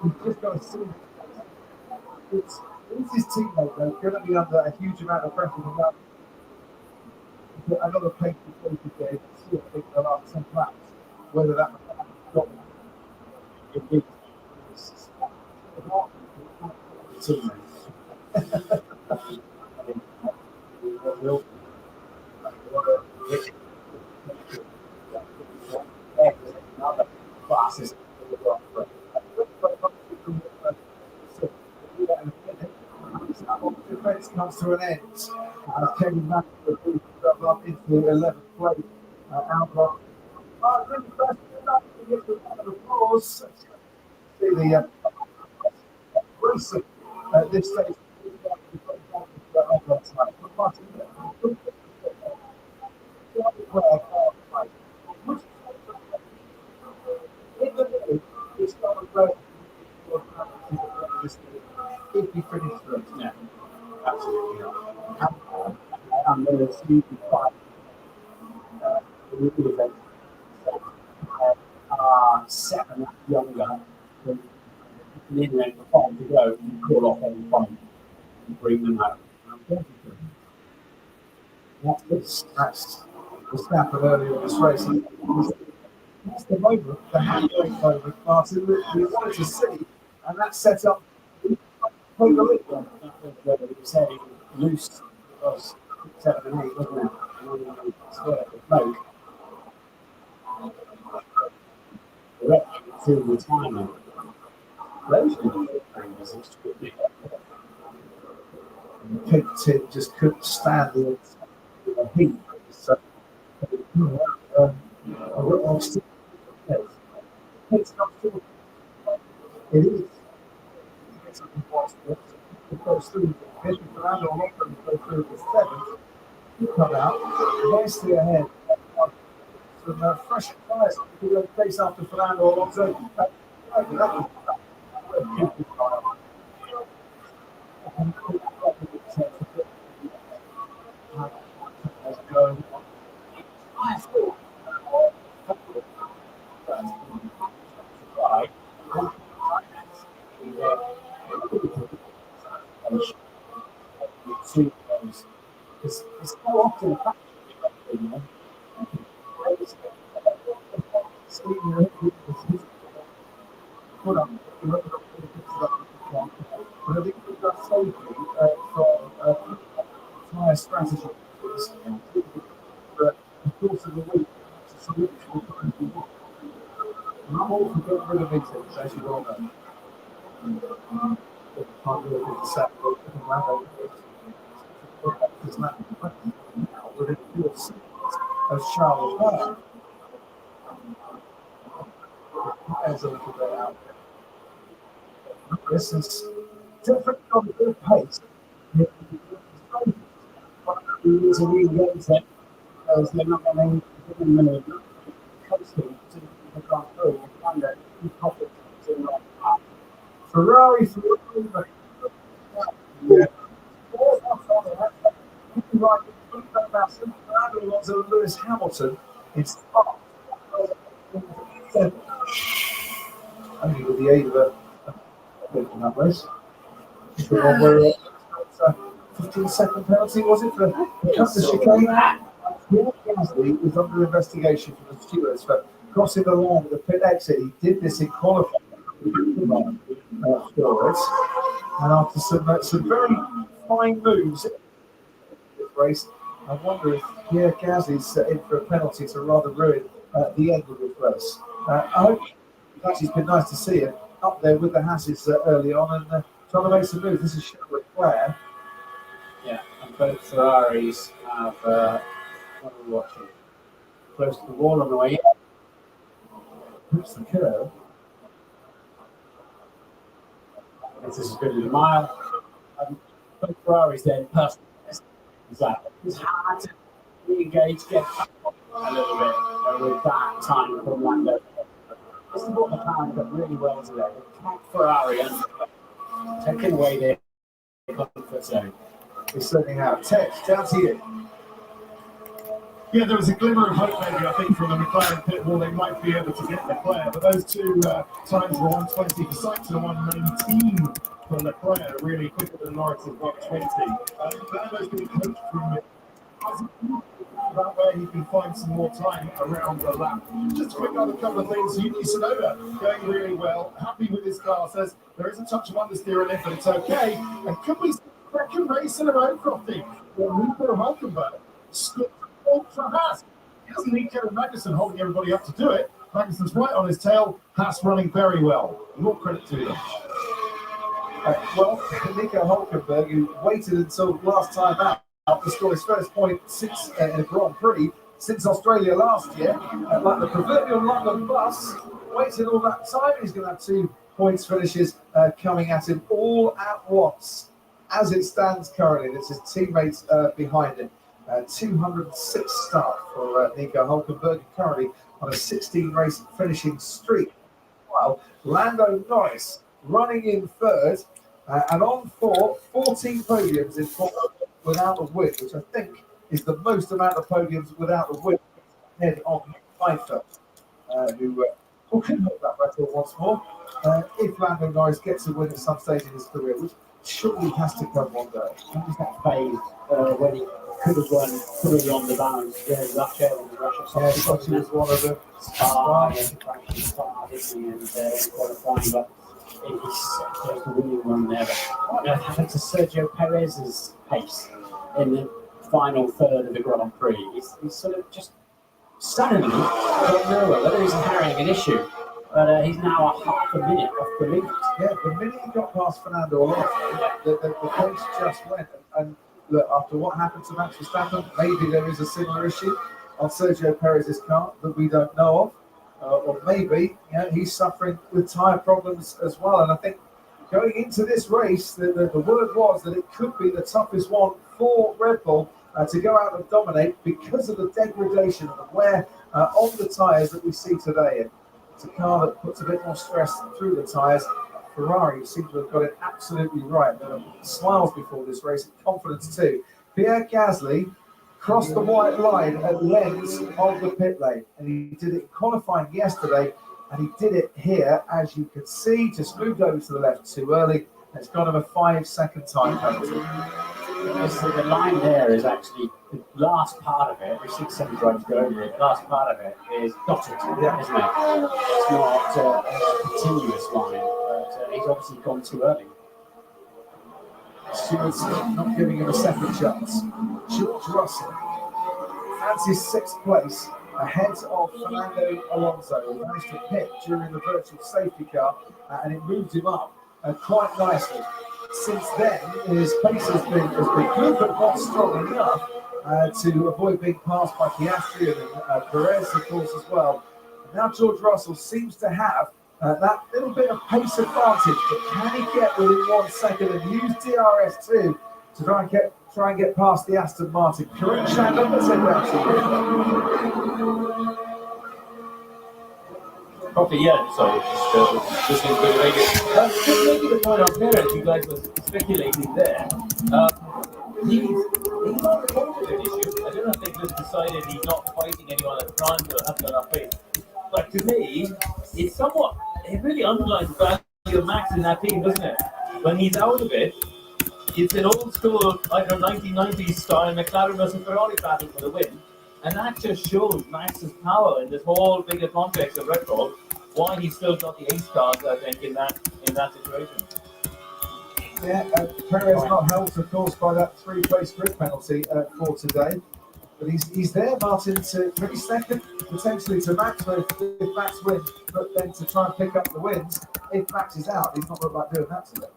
We've just got to see. It's his teammate though, going to be under a huge amount of pressure from that. Another painful place there. See what they the last 10 laps. Whether that got Classes. Defence comes to an end. Kevin Mack up into 11th place. Outlaw. Really first to get the round of applause. See the racing at this stage. If you finish first. Yeah, absolutely not. I'm going to see the fight. Seven younger than in there for 5 to go, you call off any fight and bring them out. That's what's happened earlier in this race. That's the moment, the handbrake moment, Martin, that we wanted to see, and that set up the lead. Whether it was heading loose, it was 7 and 8, wasn't it? The bloke. To retirement. Pit just couldn't stand the heat. So, it's not still, it is. It goes through Fernando Alonso goes through the 7th. You come out nicely ahead. Some fresh tyres to go place after Fernando Alonso. It's so often Put up, but I think we've got safely from higher strategy. But the course of the week, it's a solution we're trying to do. And I'm all for getting rid of meetings, as you all know. Can't do it with the set, but it's not now, but it feels as Charles Hart. There's a little bit out there. This is different on a good pace. It's a real game set, because they're not going to minute coasting to have gone through and under profit in Ferrari through yeah. Lewis Hamilton is only with the aid of a that race. The one where 15-second penalty was it for the chicane? Gasly was under investigation from the stewards for crossing the line with the pit exit. He did this in qualifying afterwards, and after some very fine moves in this race, I wonder if Pierre Gasly's in for a penalty to rather ruin the end of this race. I hope actually it's been nice to see him up there with the Hasses early on and trying to make some moves. This is Charles Leclerc. Yeah, and both Ferraris have what are we watching? Close to the wall on the way in. Hoops the curve. This is as good as a mile. Both Ferraris then personally it's hard to re-engage, get back a little bit with that time from Lando. This is what the car got really well today. The kept Ferrari and taking away their comfort zone. We certainly have. Ted, down to you. Yeah, there was a glimmer of hope maybe, I think, from the McLaren pit wall. They might be able to get Leclerc, but those two times were 120 for Sainz and 119 for Leclerc, really quicker than Norris at 120. Lando's been coached from that way he can find some more time around the lap. Just a quick other couple of things. Yuki Tsunoda going really well, happy with his car, says there is a touch of understeer in it, but it's okay. And could we see a second race in a row, Crofty? Well, Nico Hulkenberg skipped for Haas. He doesn't need Kevin Magnussen holding everybody up to do it. Magnussen's right on his tail. Haas running very well. More credit to them. Well, Nico Hulkenberg, who waited until last time out to score his first point since in a Grand Prix since Australia last year, like the proverbial London bus, waited all that time. He's going to have 2 points finishes coming at him all at once. As it stands currently, this is teammates behind him. 206 start for Nico Hulkenberg, currently on a 16-race finishing streak. While Lando Norris running in third and on 14 podiums in four without a win, which I think is the most amount of podiums without a win ahead of Pfeiffer, who can hold that record once more if Lando Norris gets a win at some stage in his career, which surely has to come one day. What was that phase when he could have won 3 on the balance? Russia and the Russia Sochi was one of them. Spa, didn't he, and qualifying, but he's the winning one there. But happened to Sergio Perez's pace in the final third of the Grand Prix? He's sort of just suddenly got nowhere. Whether he's carrying an issue, but he's now a half a minute off the lead. Yeah, the minute he got past Fernando Alonso, the pace just went. And look, after what happened to Max Verstappen, maybe there is a similar issue on Sergio Perez's car that we don't know of. Or maybe he's suffering with tyre problems as well. And I think going into this race, the word was that it could be the toughest one for Red Bull to go out and dominate because of the degradation and the wear on the tyres that we see today. It's a car that puts a bit more stress through the tyres. Ferrari seem to have got it absolutely right. There were smiles before this race, and confidence too. Pierre Gasly crossed the white line at the ends of the pit lane, and he did it qualifying yesterday, and he did it here, as you can see, just moved over to the left too early. It's got him a 5-second time penalty. The line there is actually the last part of it. There's 6-7 drives to go over it. The last part of it is dotted, isn't it? It's not a continuous line, but he's obviously gone too early. Stewart's not giving him a second chance. George Russell adds his 6th place ahead of Fernando Alonso, who managed to pit during the virtual safety car, and it moved him up quite nicely. Since then, his pace has been good, but not strong enough to avoid being passed by Piastri and Perez, of course, as well. Now George Russell seems to have that little bit of pace advantage, but can he get within 1 second and use DRS2 to try and get past the Aston Martin? Correct, Shandon? Let's head back to you. Probably, yeah. So just maybe the point of parents you guys were speculating there. He's not reported an issue. I don't know if they just decided he's not fighting anyone at front or having enough pace. But to me, it really underlines the value of Max in that team, doesn't it? When he's out of it, it's an old school, 1990s style McLaren versus Ferrari battle for the win. And that just shows Max's power in this whole bigger context of Red Bull, why he's still got the ace cards, I think, in that situation. Yeah, Perez not helped, of course, by that 3-place grid penalty for today. But he's there, Martin, to maybe second, potentially to Max, if Max wins, but then to try and pick up the wins. If Max is out, he's not looked like doing that today.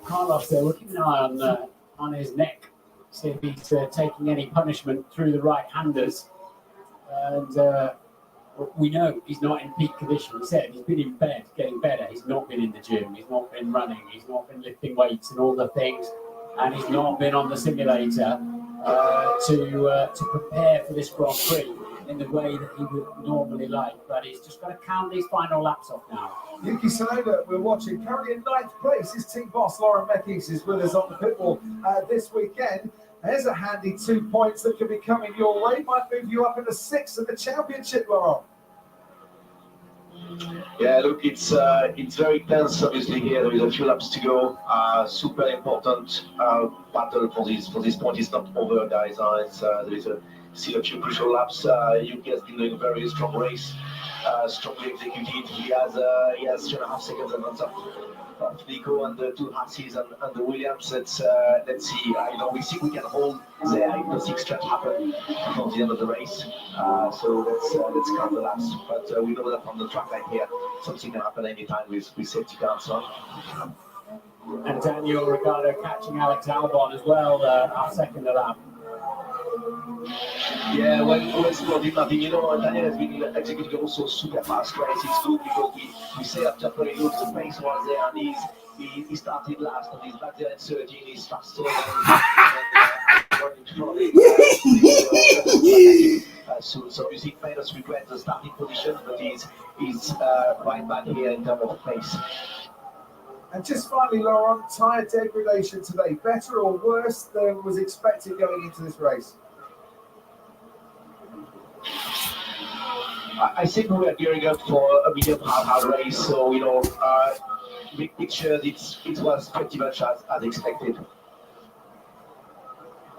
Carlos there, we're keeping an eye on his neck, see if he's taking any punishment through the right-handers. And we know he's not in peak condition. He said he's been in bed, getting better. He's not been in the gym. He's not been running. He's not been lifting weights and all the things. And he's not been on the simulator to prepare for this Grand Prix in the way that he would normally like. But he's just got to count these final laps off now. Yuki Tsunoda, we're watching, currently in 9th place. His team boss, Lauren Meckes, is with us on the pit wall this weekend. There's a handy 2 points that could be coming your way. Might move you up into 6th of the championship, Laurent. Yeah, look, it's very tense. Obviously, here there is a few laps to go. Super important battle for this point. It's not over, guys. There is still a few crucial laps. Yuki has been doing a very strong race, strongly executed. He has 2.5 seconds advance of Nico and the 2 Haasies and the Williams. Let's see. We think we can hold there if the 6 stretch happen before the end of the race. So let's count the laps. But we know that from the track right here, something can happen anytime with safety cars on. And Daniel Ricciardo catching Alex Albon as well, our second lap. Yeah, well spotted, Martin. Daniel has been executing also super fast race. It's good because we say after very good, the pace was there, and he started last, and he's back there at 13. He's faster so music made us regret the starting position, but he's right back here in terms of pace. And just finally, Laurent, tyre degradation today, better or worse than was expected going into this race? I think we are gearing up for a medium hard race, so big picture, it was pretty much as expected.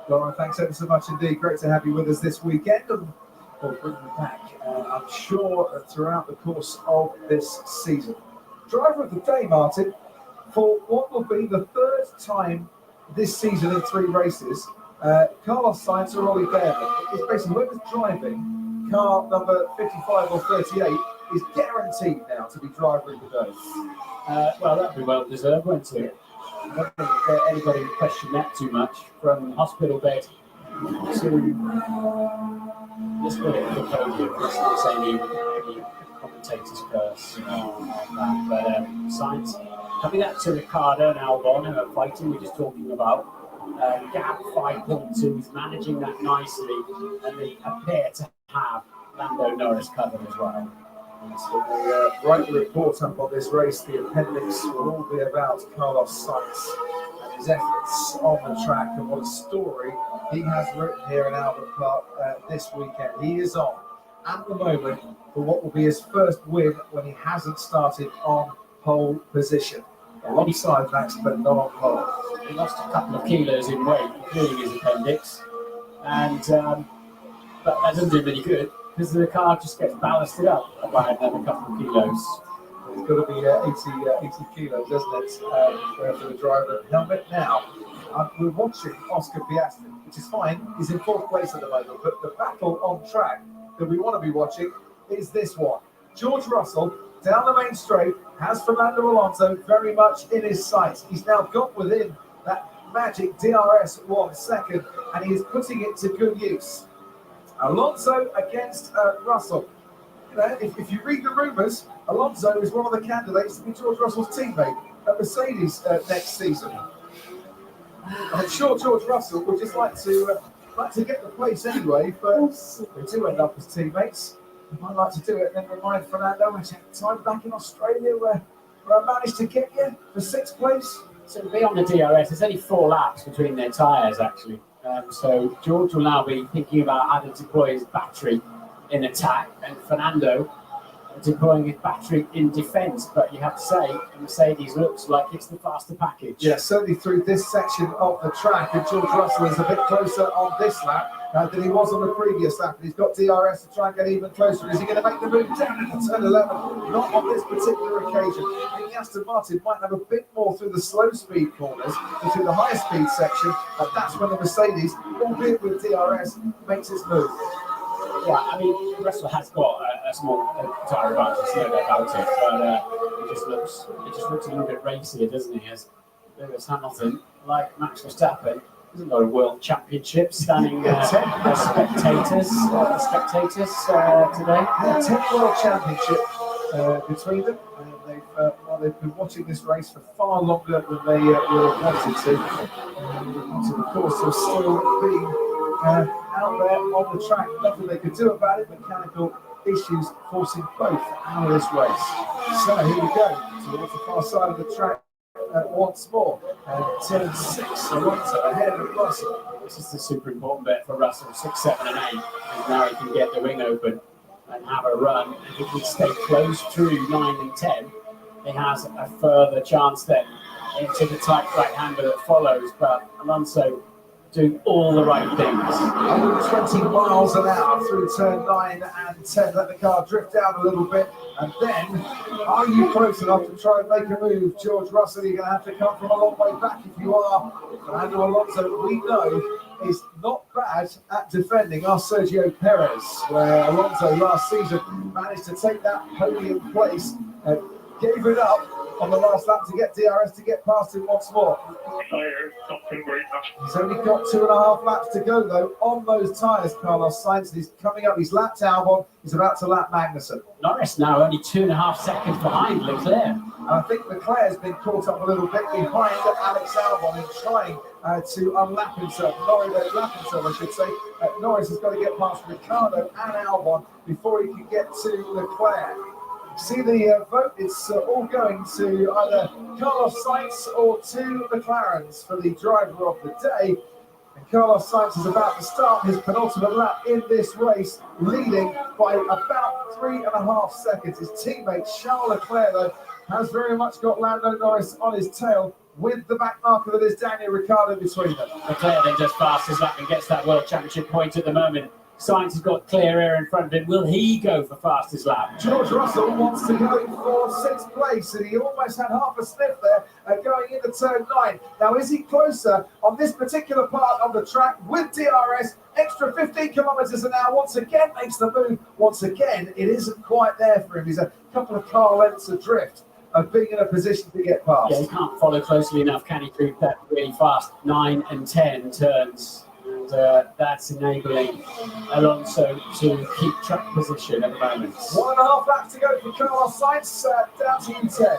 Laurent, thanks ever so much indeed. Great to have you with us this weekend, and we'll bring you back, I'm sure, throughout the course of this season. Driver of the day, Martin, for what will be the 3rd time this season in 3 races, Carlos Sainz or Ollie Bearman. It's basically whoever's driving car number 55 or 38 is guaranteed now to be driver of the day. Well, that'd be well deserved, wouldn't it? I don't think anybody would question that too much. From hospital bed to this bit of the podium. It's not saying any commentator's curse on that, but Sainz coming up to Ricciardo and Albon, who are fighting, we're just talking about. Gap 5.2, he's managing that nicely, and they appear to have Lando Norris covered as well. So we'll write the report up on this race. The appendix will all be about Carlos Sainz and his efforts on the track, and what a story he has written here in Albert Park this weekend. He is on at the moment for what will be his first win when he hasn't started on pole position. alongside Max, but not on pole. He lost a couple of kilos in weight, including his appendix, and but that doesn't do him any good because the car just gets ballasted up by another couple of kilos. It's got to be 80 kilos, doesn't it, for the driver helmet. Now, we're watching Oscar Piastri, which is fine. He's in fourth place at the moment, but the battle on track that we want to be watching is this one. George Russell, down the main straight, has Fernando Alonso very much in his sights. He's now got within that magic DRS 1 second, and he is putting it to good use. Alonso against Russell. You know, if you read the rumours, Alonso is one of the candidates to be George Russell's teammate at Mercedes next season. I'm sure George Russell would just like to get the place anyway, but they do end up as teammates. He might like to do it and then remind Fernando of time back in Australia where I managed to get you for 6th place. So beyond the DRS, there's only 4 laps between their tyres actually. So George will now be thinking about how to deploy his battery in attack, and Fernando deploying his battery in defence. But you have to say, Mercedes looks like it's the faster package. Yeah, certainly through this section of the track, and George Russell is a bit closer on this lap than he was on the previous lap. And he's got DRS to try and get even closer. Is he going to make the move down into turn 11? Not on this particular occasion. I think Aston Martin might have a bit more through the slow speed corners than through the high speed section. And that's when the Mercedes, albeit with DRS, makes its move. Yeah, I mean, Russell has got a small tyre advantage, no doubt about it, but it just looks a little bit racier, doesn't he? As Lewis Hamilton, like Max Verstappen, there's a lot of world championships standing as spectators today. Yeah, 10 world championship between them. They've been watching this race for far longer than they would have wanted to. Of course, they're still being out there on the track. Nothing they could do about it. Mechanical issues forcing both out of this race. So here we go towards the far side of the track once more. Turn 6, Alonso ahead of Russell. This is the super important bit for Russell, 6, 7 and 8. And now he can get the wing open and have a run. If he can stay close through 9 and 10, he has a further chance then into the tight right-hander that follows. But Alonso doing all the right things. 120 miles an hour through turn 9 and 10. Let the car drift down a little bit. And then, are you close enough to try and make a move? George Russell, you're going to have to come from a long way back if you are. Fernando Alonso, we know, is not bad at defending our Sergio Perez, where Alonso last season managed to take that podium place, gave it up on the last lap to get DRS to get past him once more. He's only got 2.5 laps to go though on those tyres, Carlos Sainz. He's coming up, he's lapped Albon, he's about to lap Magnussen. Norris now only 2.5 seconds behind Leclerc. And I think Leclerc's been caught up a little bit behind Alex Albon in trying to unlap himself. Lap himself, I should say. Norris has got to get past Ricciardo and Albon before he can get to Leclerc. See the vote, it's all going to either Carlos Sainz or to McLarens for the driver of the day. And Carlos Sainz is about to start his penultimate lap in this race, leading by about 3.5 seconds. His teammate Charles Leclerc, though, has very much got Lando Norris on his tail, with the back marker that is Daniel Ricciardo between them. Leclerc then just fast his lap and gets that World Championship point at the moment. Sainz has got clear air in front of him. Will he go for fastest lap? George Russell wants to go for 6th place, and he almost had half a sniff there going into turn 9. Now, is he closer on this particular part of the track with DRS? Extra 15 kilometres an hour. Once again, makes the move. Once again, it isn't quite there for him. He's a couple of car lengths adrift of being in a position to get past. Yeah, he can't follow closely enough, can he, through that really fast 9 and 10 turns. And that's enabling Alonso to keep track position at the moment. 1.5 laps to go for Carlos Sainz, down to you, Ted.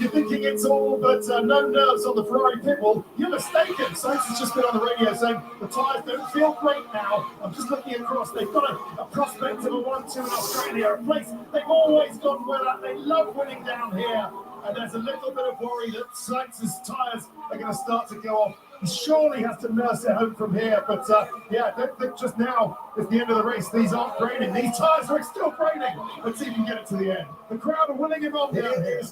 You're thinking it's all but no nerves on the Ferrari pit wall. You're mistaken. Sainz has just been on the radio saying the tyres don't feel great now. I'm just looking across. They've got a prospect of a 1-2 in Australia, a place they've always gone well at. They love winning down here. And there's a little bit of worry that Sainz's tyres are going to start to go off. He surely has to nurse it home from here. But yeah, I don't think just now is the end of the race. These aren't braining. These tyres are still braining. Let's see if we can get it to the end. The crowd are willing him on down here.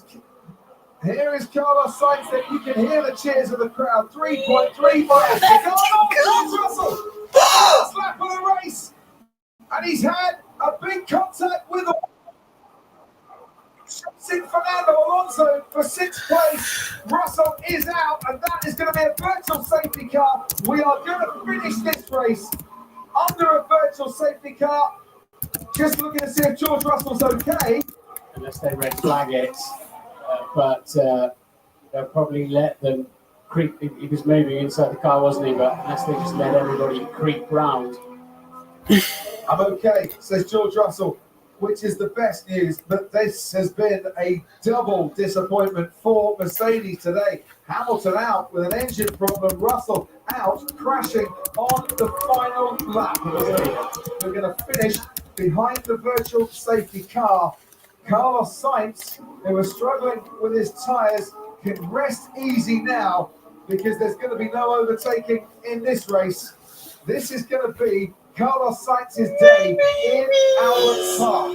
Here is Carlos Sainz. That you can hear the cheers of the crowd. 3.3 miles to go. George Russell. Last lap of the race. And he's had a big contact with Fernando Alonso for 6th place. Russell is out, and that is going to be a virtual safety car. We are going to finish this race under a virtual safety car. Just looking to see if George Russell's okay. Unless they red flag it, but they'll probably let them creep. He was moving inside the car, wasn't he? But unless they just let everybody creep round. I'm okay, says George Russell, which is the best news. But this has been a double disappointment for Mercedes today. Hamilton out with an engine problem. Russell out, crashing on the final lap. We're going to finish behind the virtual safety car. Carlos Sainz, who was struggling with his tyres, can rest easy now because there's going to be no overtaking in this race. This is going to be Carlos Sainz's day in Albert Park.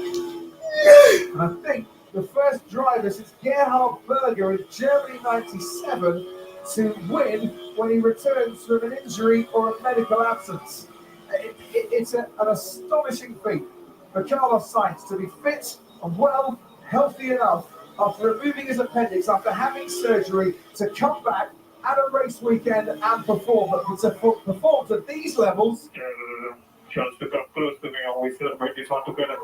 And I think the first driver since Gerhard Berger in Germany '97 to win when he returns from an injury or a medical absence. It's an astonishing feat for Carlos Sainz to be fit and well, healthy enough after removing his appendix, after having surgery, to come back at a race weekend and perform. But to perform at these levels. Chance to come close to me, and we celebrate this one together.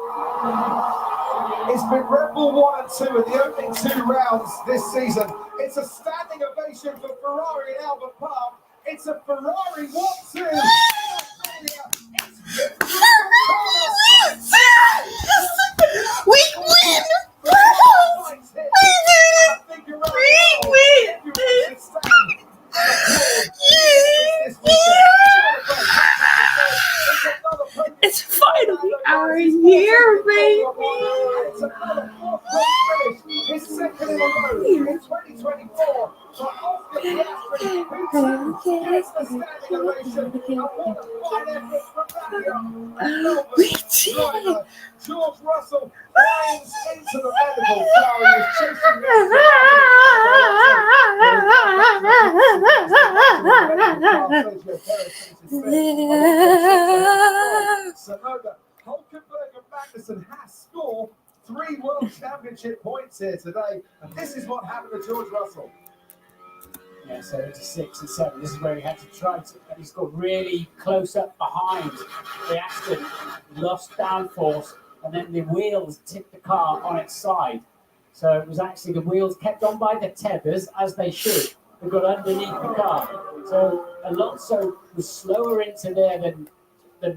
It's been Red Bull 1 and 2 in the opening 2 rounds this season. It's a standing ovation for Ferrari in Albert Park. It's a Ferrari 1-2. We win! It's finally our year, baby! It's another 4th place finish. His second in a row in 2024. For Oscar Piastri, who gets the standing ovation. And what a fine effort from that We did! George Russell climbs into the medical car. He was chasing Sonoda, Hulkenberg and Magnussen has scored 3 World Championship points here today. And this is what happened to George Russell. Yeah, so into 6 and 7. This is where he had to try to, and he's got really close up behind the Aston, lost downforce, and then the wheels tipped the car on its side. So it was actually the wheels kept on by the tethers, as they should. They got underneath the car. So Alonso was slower into there than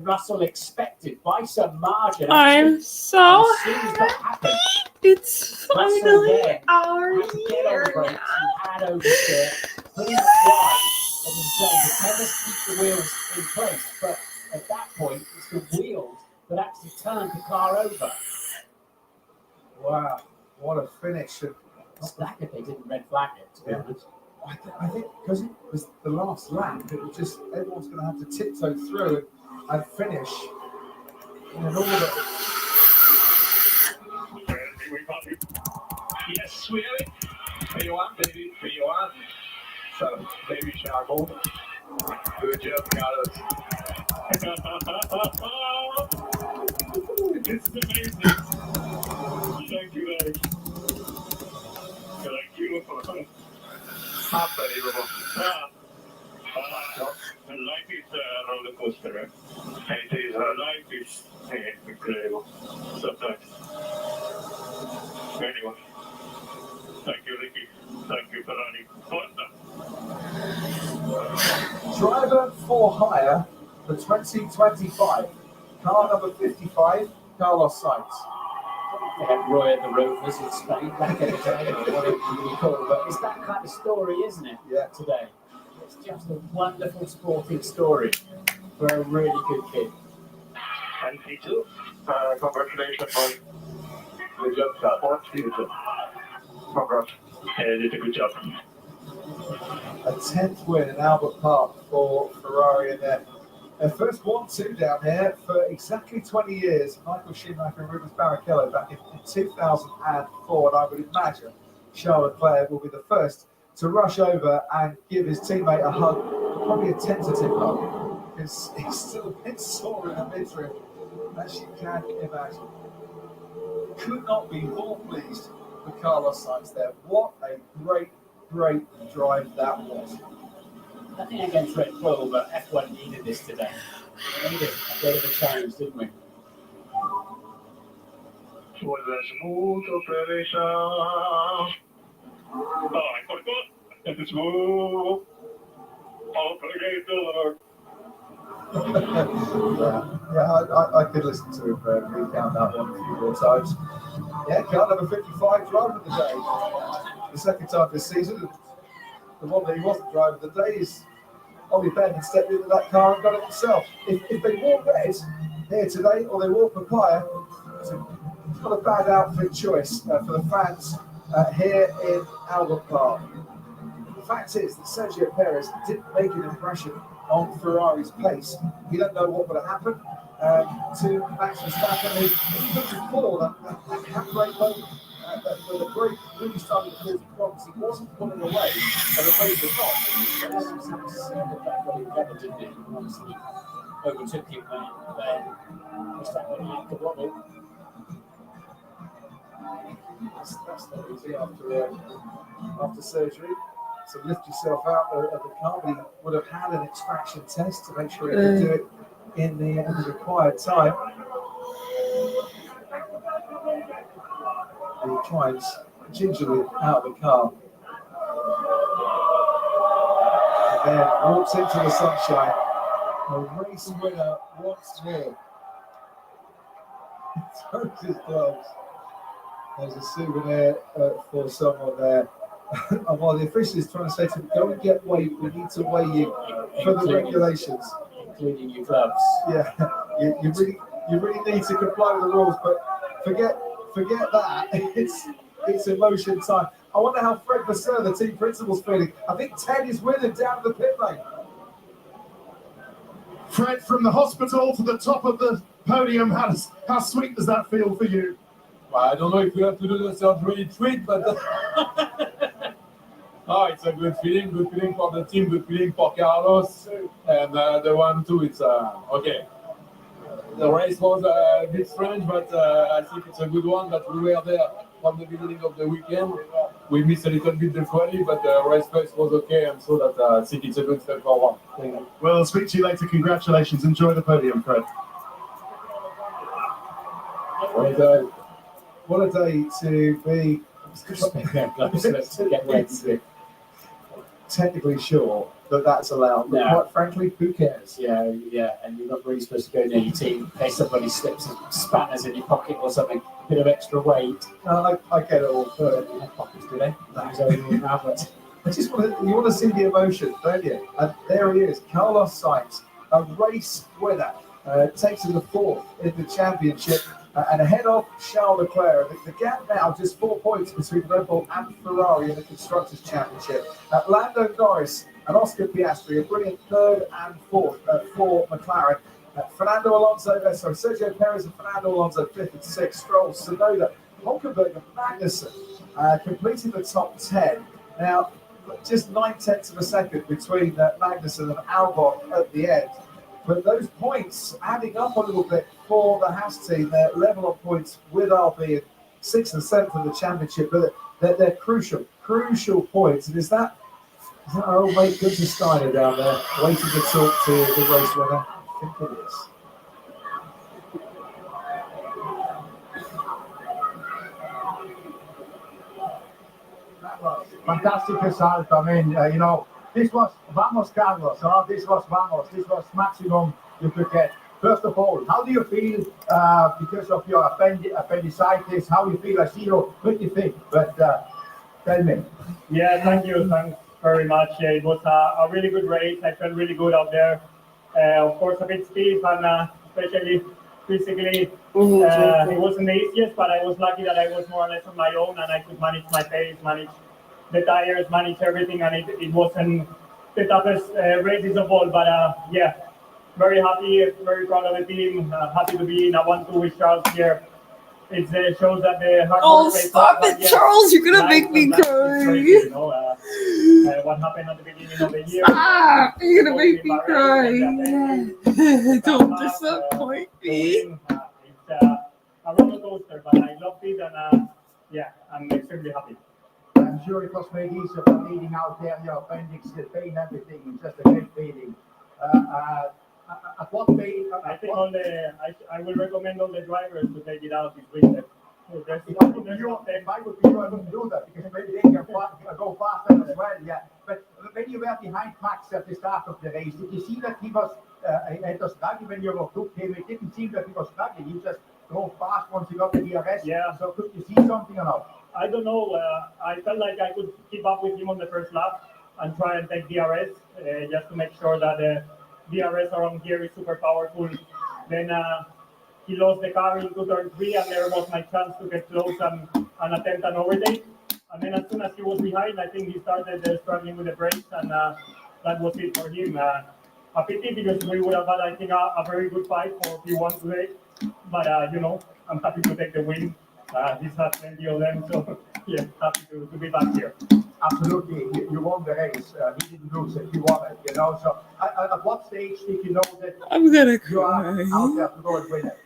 Russell expected by some margin. I'm so happy. It's finally our had to get on year brakes, now. he had oversteer, put him wide, as I'm saying, the tethers keep the wheels in place, but at that point, it's the wheels that actually turned the car over. Wow, what a finish. It's like if they didn't red flag it, to be honest. I think because it was the last lap, it was just everyone's going to have to tiptoe through and finish in an order. Yes, we have it. 3-1, baby, 3-1. So, baby Sharko. Good job, Carlos. This is amazing. Thank you, guys. Thank you. Unbelievable. Life is a roller coaster, right? It is. Life is incredible. Sometimes. Anyway. Thank you, Ricky. Thank you, Ferrari. Driver for hire for 2025. Car number 55, Carlos Sainz. They had Roy at the Rovers in Spain back in the day, or whatever you call it. But it's that kind of story, isn't it? Yeah. Today. It's just a wonderful sporting story for a really good kid. And he too. Congratulations, boy. Good job, sir. Congrats. You did a good job. A 10th win in Albert Park for Ferrari in their first 1-2 down here for exactly 20 years. Michael Schumacher and Rubens Barrichello back in 2004. And I would imagine Charles Leclerc will be the first to rush over and give his teammate a hug, probably a tentative hug, because he's still a bit sore in the midriff, as you can imagine. Could not be more pleased with Carlos Sainz there. What a great drive that was. Nothing against Red Bull, but F1 needed this today. We needed a bit of a challenge, didn't we? I could listen to him recount that one a few more times. Yeah, car number 55 driver of the day. The second time this season. The one that he wasn't driving the day is Ollie Ben had stepped into that car and got it himself. If they wore red here today or they wore papaya, it's not a bad outfit choice for the fans here in Albert Park. The fact is that Sergio Perez didn't make an impression on Ferrari's pace. We don't know what would have happened to Max Verstappen, who even before that handbrake moment, when the brake really started to cause problems, he wasn't pulling away, and the brake was not. Overtook him then Verstappen had the wobble. That's not easy after surgery. To lift yourself out of the car, but he would have had an extraction test to make sure he could do it in the required time. And he climbs gingerly out of the car. And then walks into the sunshine. A race winner once more. He throws his gloves. There's a souvenir for someone there. And while the official is trying to say to him, go and get weighed, we need to weigh you for the regulations. Including your gloves. Yeah, you really need to comply with the rules, but forget that. It's emotion time. I wonder how Fred Vasseur, the team principal's feeling. I think Ted is with him down the pit lane. Fred, from the hospital to the top of the podium, how sweet does that feel for you? Well, I don't know if we have to do the surgery treat, but it's a good feeling for the team, good feeling for Carlos, and the one too. It's okay. The race was a bit strange, but I think it's a good one. That we were there from the beginning of the weekend. We missed a little bit the quali, but the race pace was okay, and so that I think it's a good step forward. Well, I'll speak to you later. Congratulations. Enjoy the podium, Fred. What a day to be technically sure that that's allowed, but quite frankly, who cares? Yeah, and you're not really supposed to go near your team in case somebody slips spanners in your pocket or something, a bit of extra weight. I get it all. Pockets, do they? That is only now, but I just want to see the emotion, don't you? And there he is, Carlos Sainz, a race winner, takes him the fourth in the championship. And ahead of Charles Leclerc, the gap now just 4 points between Red Bull and Ferrari in the Constructors' Championship. Lando Norris and Oscar Piastri, a brilliant third and fourth for McLaren. Sergio Perez and Fernando Alonso fifth and sixth. Stroll, Tsunoda, Hulkenberg and Magnussen completing the top 10. Now, just 9/10 of a second between Magnussen and Albon at the end. But those points adding up a little bit for the Haas team. They're level on points with RB in 6th and 7th in the championship, but they're crucial points. And is that our old mate Gunther Steiner down there waiting to talk to the race winner? I think it is. Fantastic result. I mean, this was Vamos Carlos, this was Vamos, this was maximum you could get. First of all, how do you feel because of your appendicitis? How you feel? I see you pretty fit, but tell me. Yeah, thanks very much. It was a really good race. I felt really good out there. Of course, a bit stiff and especially physically, it wasn't the easiest, but I was lucky that I was more or less on my own and I could manage my pace, manage the tires, manage everything, and it wasn't the toughest races of all. But very happy, very proud of the team. Happy to be in a 1-2 with Charles here. It shows that the hard work. Oh, stop it, Charles! You're gonna make me cry. frustrated, you know, what happened at the beginning of the year. Stop! You're gonna Supposed make to be me Bahrain, cry. and then Don't disappoint the me. win, it's a roller coaster, but I loved it, and yeah, I'm extremely happy. I'm sure it was very easy for leading out there, your appendix, the pain, everything. It's just a great feeling. At what pain? I think I will recommend all the drivers to take it out this weekend. If I would be you, I wouldn't do that because maybe they can go faster as well. Yeah, but when you were behind Max at the start of the race, did you see that he was struggling when you overtook him? It didn't seem that he was struggling. He just drove fast once he got the DRS. Yeah. So could you see something or not? I don't know. I felt like I could keep up with him on the first lap and try and take DRS just to make sure that DRS around here is super powerful. Then he lost the car into turn 3, and there was my chance to get close and attempt an overtake. And then as soon as he was behind, I think he started struggling with the brakes, and that was it for him. A pity because we would have had, I think, a very good fight for P1 today. But, you know, I'm happy to take the win. He's had plenty of them, so yeah, happy to be back here. Absolutely, you won the race. He didn't lose it, he won it, you know. So at what stage did you know that I'm gonna you are cry. out there to go and win it?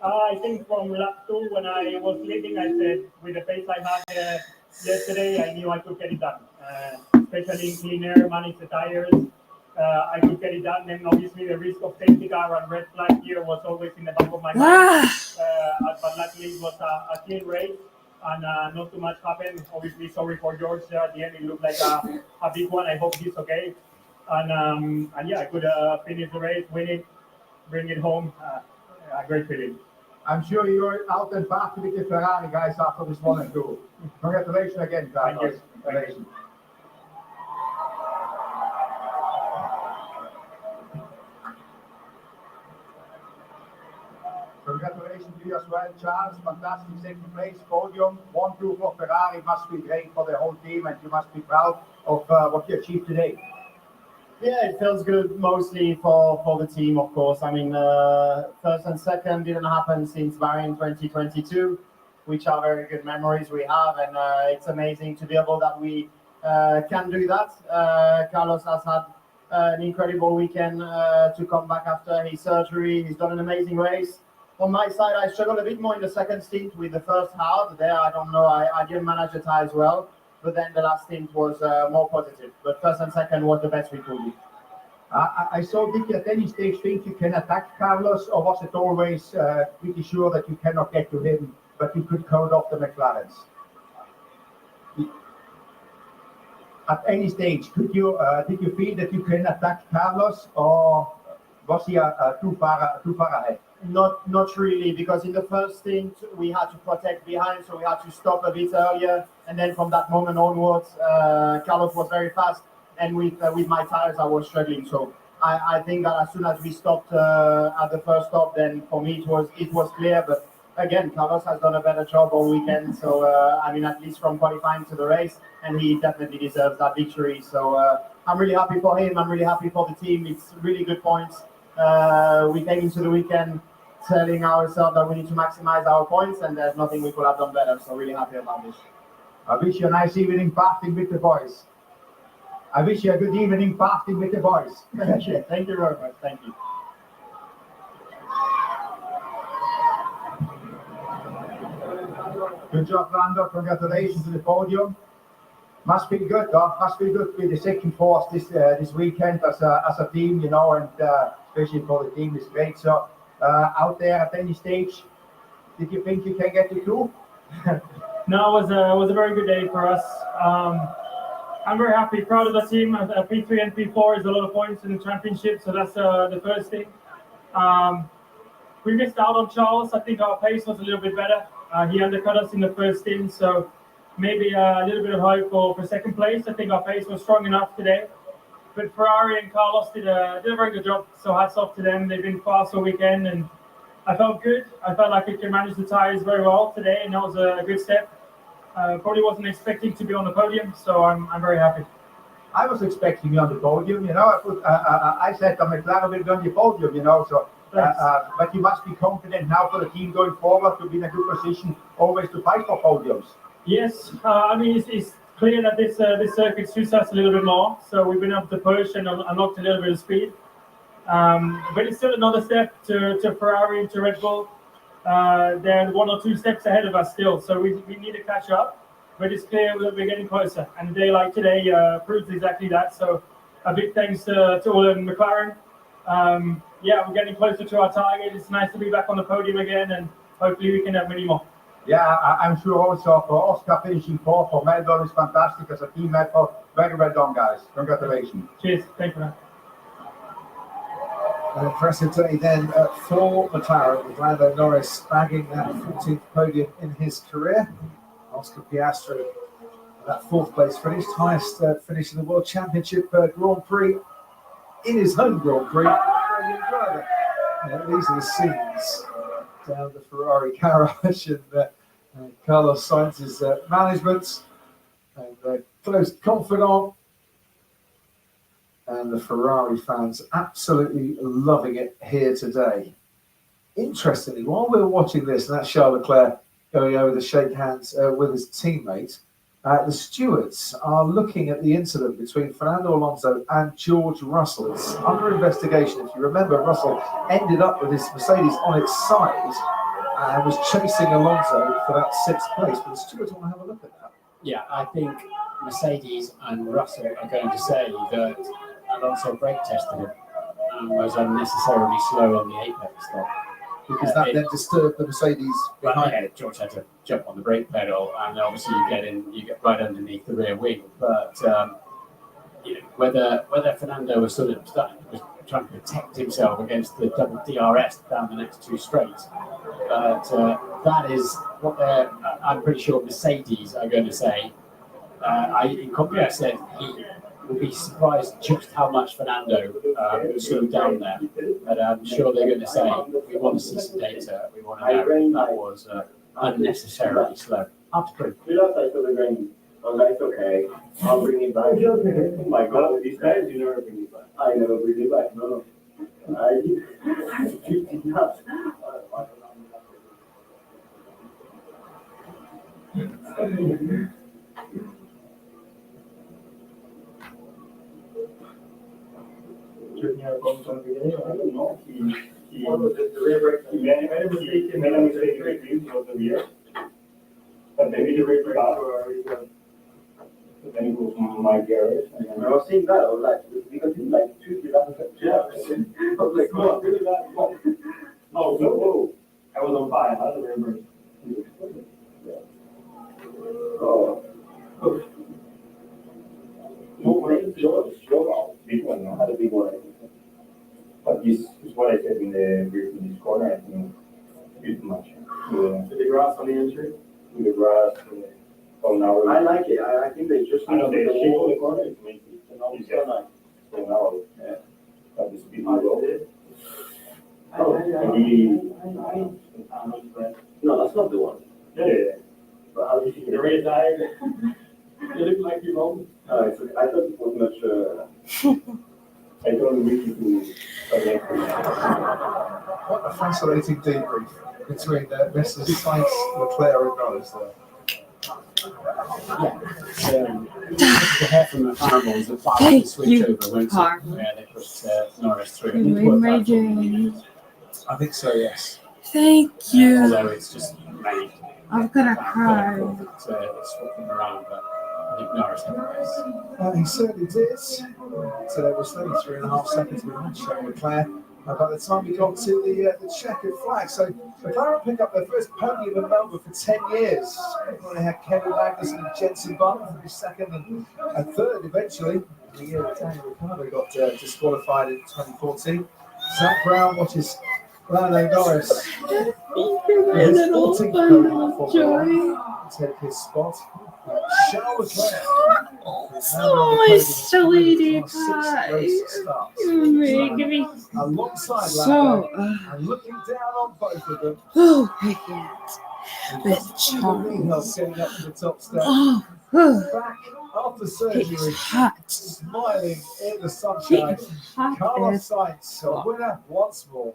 I think from lap 2, when I was leading, I said with the pace I had yesterday, I knew I could get it done. Especially in clean air, manage the tires. I could get it done. And obviously the risk of safety car and red flag here was always in the back of my mind. But luckily it was a clean race and not too much happened. Obviously sorry for George at the end. It looked like a big one. I hope he's okay. And yeah, I could finish the race, win it, bring it home. A great feeling. I'm sure you're out and back with the Ferrari guys after this 1 and 2. Congratulations again, guys. Thank you. Congratulations. Congratulations to you as well, Charles. Fantastic second place, podium. 1-2 for Ferrari must be great for the whole team, and you must be proud of what you achieved today. Yeah, it feels good mostly for the team, of course. I mean, first and second didn't happen since Bahrain 2022, which are very good memories we have, and it's amazing to be able that we can do that. Carlos has had an incredible weekend to come back after his surgery. He's done an amazing race. On my side, I struggled a bit more in the second stint with the first hard. There, I don't know, I didn't manage the tires well. But then the last stint was more positive. But first and second was the best we could do. I saw, did you at any stage think you can attack Carlos, or was it always pretty sure that you cannot get to him, but you could hold off the McLarens? At any stage, did you feel that you can attack Carlos, or was he too far ahead? Not really, because in the first stint we had to protect behind, so we had to stop a bit earlier, and then from that moment onwards, Carlos was very fast, and with my tires I was struggling. So I think that as soon as we stopped at the first stop, then for me it was clear. But again, Carlos has done a better job all weekend. So I mean, at least from qualifying to the race, and he definitely deserves that victory. So I'm really happy for him. I'm really happy for the team. It's really good points. We came into the weekend telling ourselves that we need to maximize our points, and there's nothing we could have done better. So really happy about this. I wish you a nice evening partying with the boys. I wish you a good evening partying with the boys. Thank you. Thank you very much. Thank you. Good job, Lando. Congratulations to the podium. Must be good, though. Must be good with the second force this weekend as a team, you know, and especially for the team is great. So out there at any stage, did you think you can get to 2? No, it was a very good day for us. I'm very happy, proud of the team. P3 and P4 is a lot of points in the championship, so that's the first thing. We missed out on Charles. I think our pace was a little bit better. He undercut us in the first stint, so maybe a little bit of hope for second place. I think our pace was strong enough today. But Ferrari and Carlos did a very good job, so hats off to them. They've been fast all weekend, and I felt good. I felt like we could manage the tires very well today, and that was a good step. Probably wasn't expecting to be on the podium, so I'm very happy. I was expecting you on the podium, you know. I said that McLaren will be on the podium, you know. So, but you must be confident now for the team going forward to be in a good position, always to fight for podiums. Yes, I mean it's clear that this circuit suits us a little bit more. So we've been able to push and unlocked a little bit of speed. But it's still another step to Ferrari and to Red Bull. They're 1 or 2 steps ahead of us still, so we need to catch up. But it's clear that we're getting closer, and a day like today proves exactly that. So a big thanks to all of McLaren. Yeah, we're getting closer to our target. It's nice to be back on the podium again, and hopefully we can have many more. Yeah, I'm sure also for Oscar finishing fourth for Melbourne is fantastic as a team effort. Very well done, guys. Congratulations. Cheers. Thank you, man. An impressive day then for McLaren, with Lando Norris bagging that 14th podium in his career. Oscar Piastri, that 4th place finish, highest finish in the World Championship Grand Prix in his home Grand Prix. Brilliant driver. These are the scenes down the Ferrari garage and Carlos Sainz's management and close confidant. And the Ferrari fans absolutely loving it here today. Interestingly, while we're watching this, and that's Charles Leclerc going over to shake hands with his teammate, the stewards are looking at the incident between Fernando Alonso and George Russell. It's under investigation. If you remember, Russell ended up with his Mercedes on its side and was chasing Alonso for that 6th place. But the stewards want to have a look at that. Yeah, I think Mercedes and Russell are going to say that Alonso brake tested him and was unnecessarily slow on the apex stop. Because that then disturbed the Mercedes behind. Yeah, George had to jump on the brake pedal, and obviously you get right underneath the rear wing. But you know, whether Fernando was sort of was trying to protect himself against the double DRS down the next 2 straights, but that is what I'm pretty sure Mercedes are going to say. In Company said he will be surprised just how much Fernando slowed down there. But I'm sure they're going to say, we want to see some data, we want to know if that was unnecessarily slow. After Prix. Oh, that's okay. I'll bring it back. Oh my God, these guys, you never bring it back. I never bring it back. No. I did not. He made a mistake in the rear. But maybe the rear got but then he goes on my garage. And I was seeing that, I was like, because he like 2 laps at I was like, come on, really that? Oh, no. I was on fire. I don't remember. Oh. Big one, I had a big one. But this is what I said in this corner, I think it's much. With the grass on the entry? With the grass. Oh, now I like it. I think they just know the shape of the corner. It makes it so nice. So now, yeah. That is be my road. No, that's not the one. Yeah. But how did you get the red tire? You look like you're wrong. I thought it was much. I don't really do. What a fascinating debrief between Messrs. Sainz, Leclerc, and Norris there. Yeah, so the hair from the fireballs, the fire switch over, won't it? Yeah, they put Norris through. My dreams. I think so, yes. Thank you. Although it's just made. I'm gonna cry. It's swapping around, but I think Norris had the race. He certainly did. So it was 33.5 seconds behind Charles Leclerc. By the time we got to the checkered flag, so McLaren picked up their first podium in Melbourne for 10 years. They had Kevin Magnussen and Jenson Button for second and third eventually. The year that Daniel Ricciardo got disqualified in 2014. Zach Brown watches Lando Norris. His 14th podium for McLaren take his spot. Charles Leclerc. Oh, my silly guys. You're making me alongside so and looking down on both of them. Oh my God. With Charles. Getting up to the top step. Back after surgery. It's hot. Smiling in the sunshine. Carlos Sainz, a winner once more.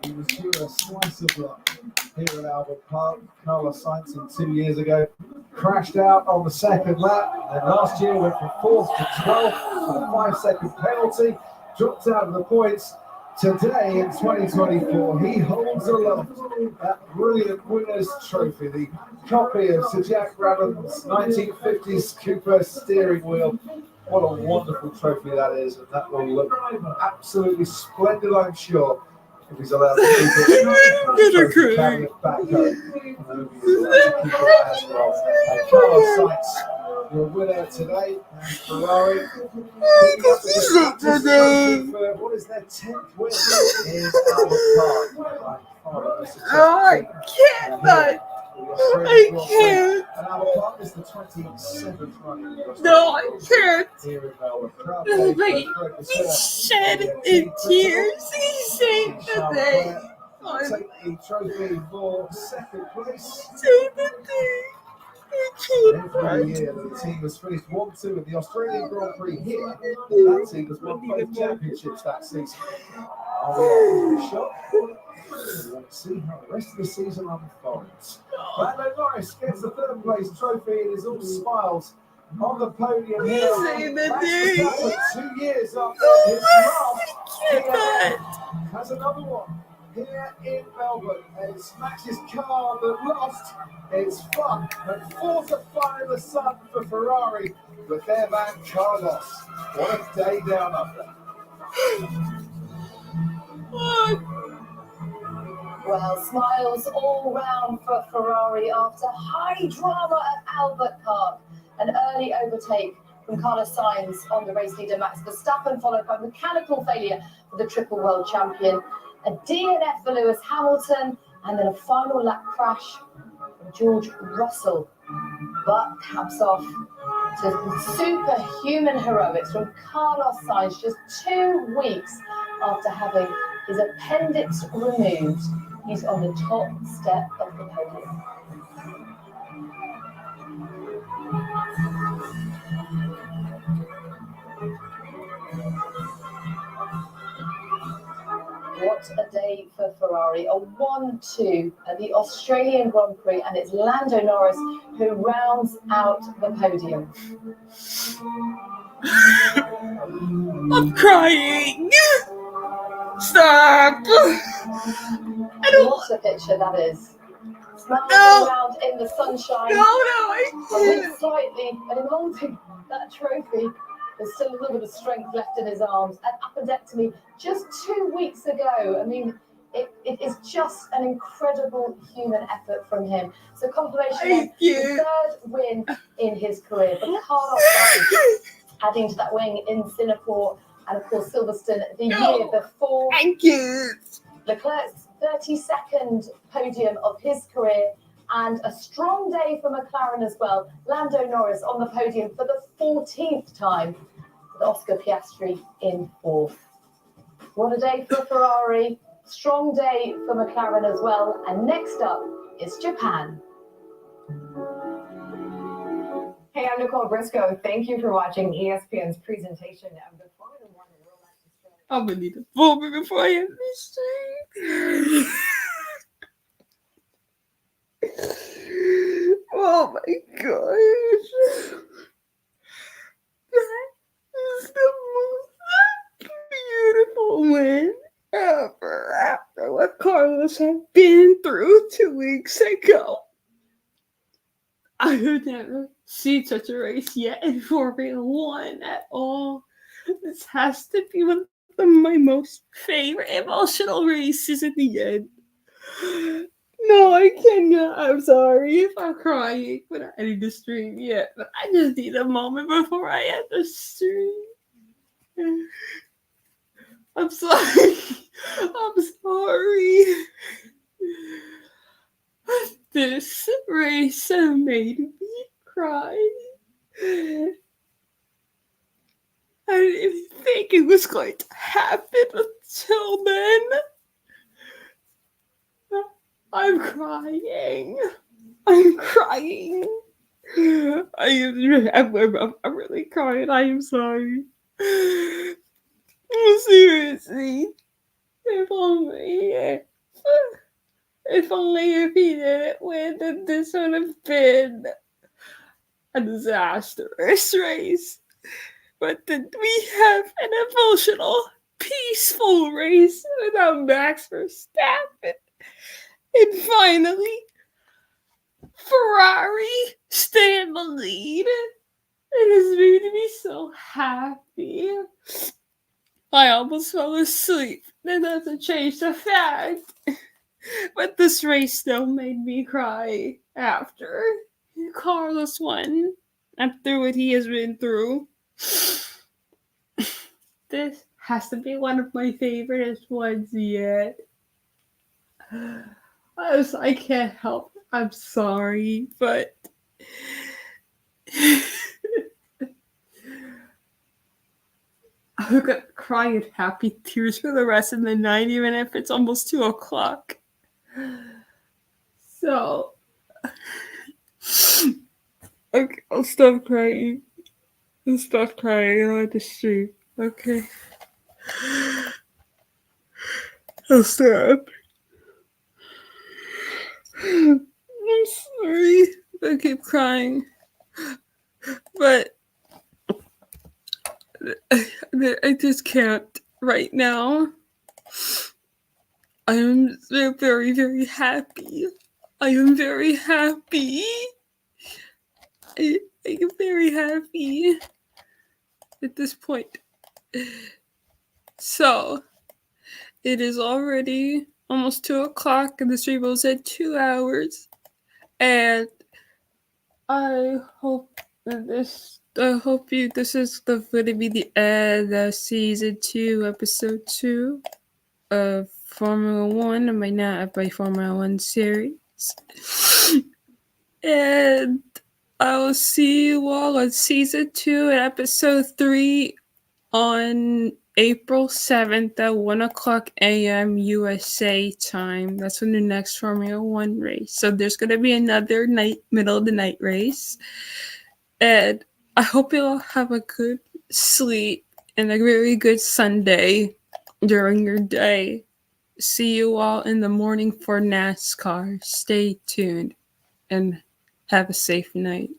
He was due a slice of luck here at Albert Park. Carlos Sainz 2 years ago crashed out on the second lap, and last year went from 4th to 12th with a 5-second penalty, dropped out of the points. Today in 2024, he holds aloft that brilliant winner's trophy, the copy of Sir Jack Brabham's 1950s Cooper steering wheel. What a wonderful trophy that is, and that will look absolutely splendid, I'm sure, if he's allowed to keep it. Trophy cabinet back home. I hope he is allowed to keep it as well. And Carlos Sainz, your winner today, and Ferrari. What is their 10th win in Albert Park? I can't. I can't. And Albert Park is the 27th run. No, I can't. Here in Melbourne. He shed in tears. He said today. Take the trophy for second place. Every year that the team has finished 1-2 in the Australian Grand Prix here, that team has won both championships that season. Are we shot? Let's see how the rest of the season unfolds. Lando Norris gets the third place trophy and is all smiles on the podium here. Max Verstappen, 2 years after his last, has another one here in Melbourne. It's Max's car that lost. It's fun, and 4th of fun in the sun for Ferrari with their man Carlos. What a day down under. Well, smiles all round for Ferrari after high drama at Albert Park. An early overtake from Carlos Sainz on the race leader Max Verstappen, followed by mechanical failure for the triple world champion, a DNF for Lewis Hamilton, and then a final lap crash from George Russell. But caps off to superhuman heroics from Carlos Sainz just 2 weeks after having his appendix removed. He's on the top step of the podium. What a day for Ferrari. A 1-2 at the Australian Grand Prix, and it's Lando Norris who rounds out the podium. I'm crying. Stop. What a picture that is. Smiling around in the sunshine. I can't. Slightly, and in holding that trophy, there's still a little bit of strength left in his arms. An appendectomy just 2 weeks ago. I mean, it is just an incredible human effort from him. So confirmation of the third win in his career. But Carlos Sainz adding to that win in Singapore, and of course Silverstone the year before. Thank you. Leclerc's 32nd podium of his career, and a strong day for McLaren as well. Lando Norris on the podium for the 14th time, with Oscar Piastri in 4th. What a day for Ferrari. Strong day for McLaren as well. And next up is Japan. Hey, I'm Nicole Briscoe. Thank you for watching ESPN's presentation of the Formula One World Australia. I'm gonna need a moment before I end this stream. Oh my gosh. That is the most beautiful win ever after what Carlos had been through 2 weeks ago. I have never seen such a race yet in Formula One at all. This has to be one of my most favorite emotional races in the end. No, I cannot. I'm sorry if I'm crying when I end the stream yet, but I just need a moment before I end the stream. I'm sorry. I'm sorry. This race made me cry. I didn't even think think it was going to happen until then. I'm crying. I'm crying. I'm really crying. I am sorry. Seriously. If only if he didn't win, then this would have been a disastrous race. But then we have an emotional, peaceful race without Max Verstappen. And finally, Ferrari stay in the lead. It has made me so happy. I almost fell asleep. That doesn't change the fact. But this race still made me cry after Carlos won. After what he has been through. This has to be one of my favorite ones yet. I can't help. I'm sorry, but I'm gonna cry in happy tears for the rest of the night, even if it's almost 2:00. So, okay, I'll stop crying. I'll stop crying and let the stream. Okay. I'll stop. I'm sorry. I keep crying. But I just can't right now. I am very, very happy. I am very happy. I am very happy at this point. So, it is already almost 2:00 and the stream will at 2 hours. And I hope that this is going to be the end of season 2, episode 2 of Formula 1 of my Formula 1 series. And I will see you all on season 2 and episode 3 on April 7th at 1:00 a.m. USA time. That's when the next Formula 1 race. So there's going to be another middle of the night race. And I hope you'll have a good sleep and a very good Sunday during your day. See you all in the morning for NASCAR. Stay tuned and have a safe night.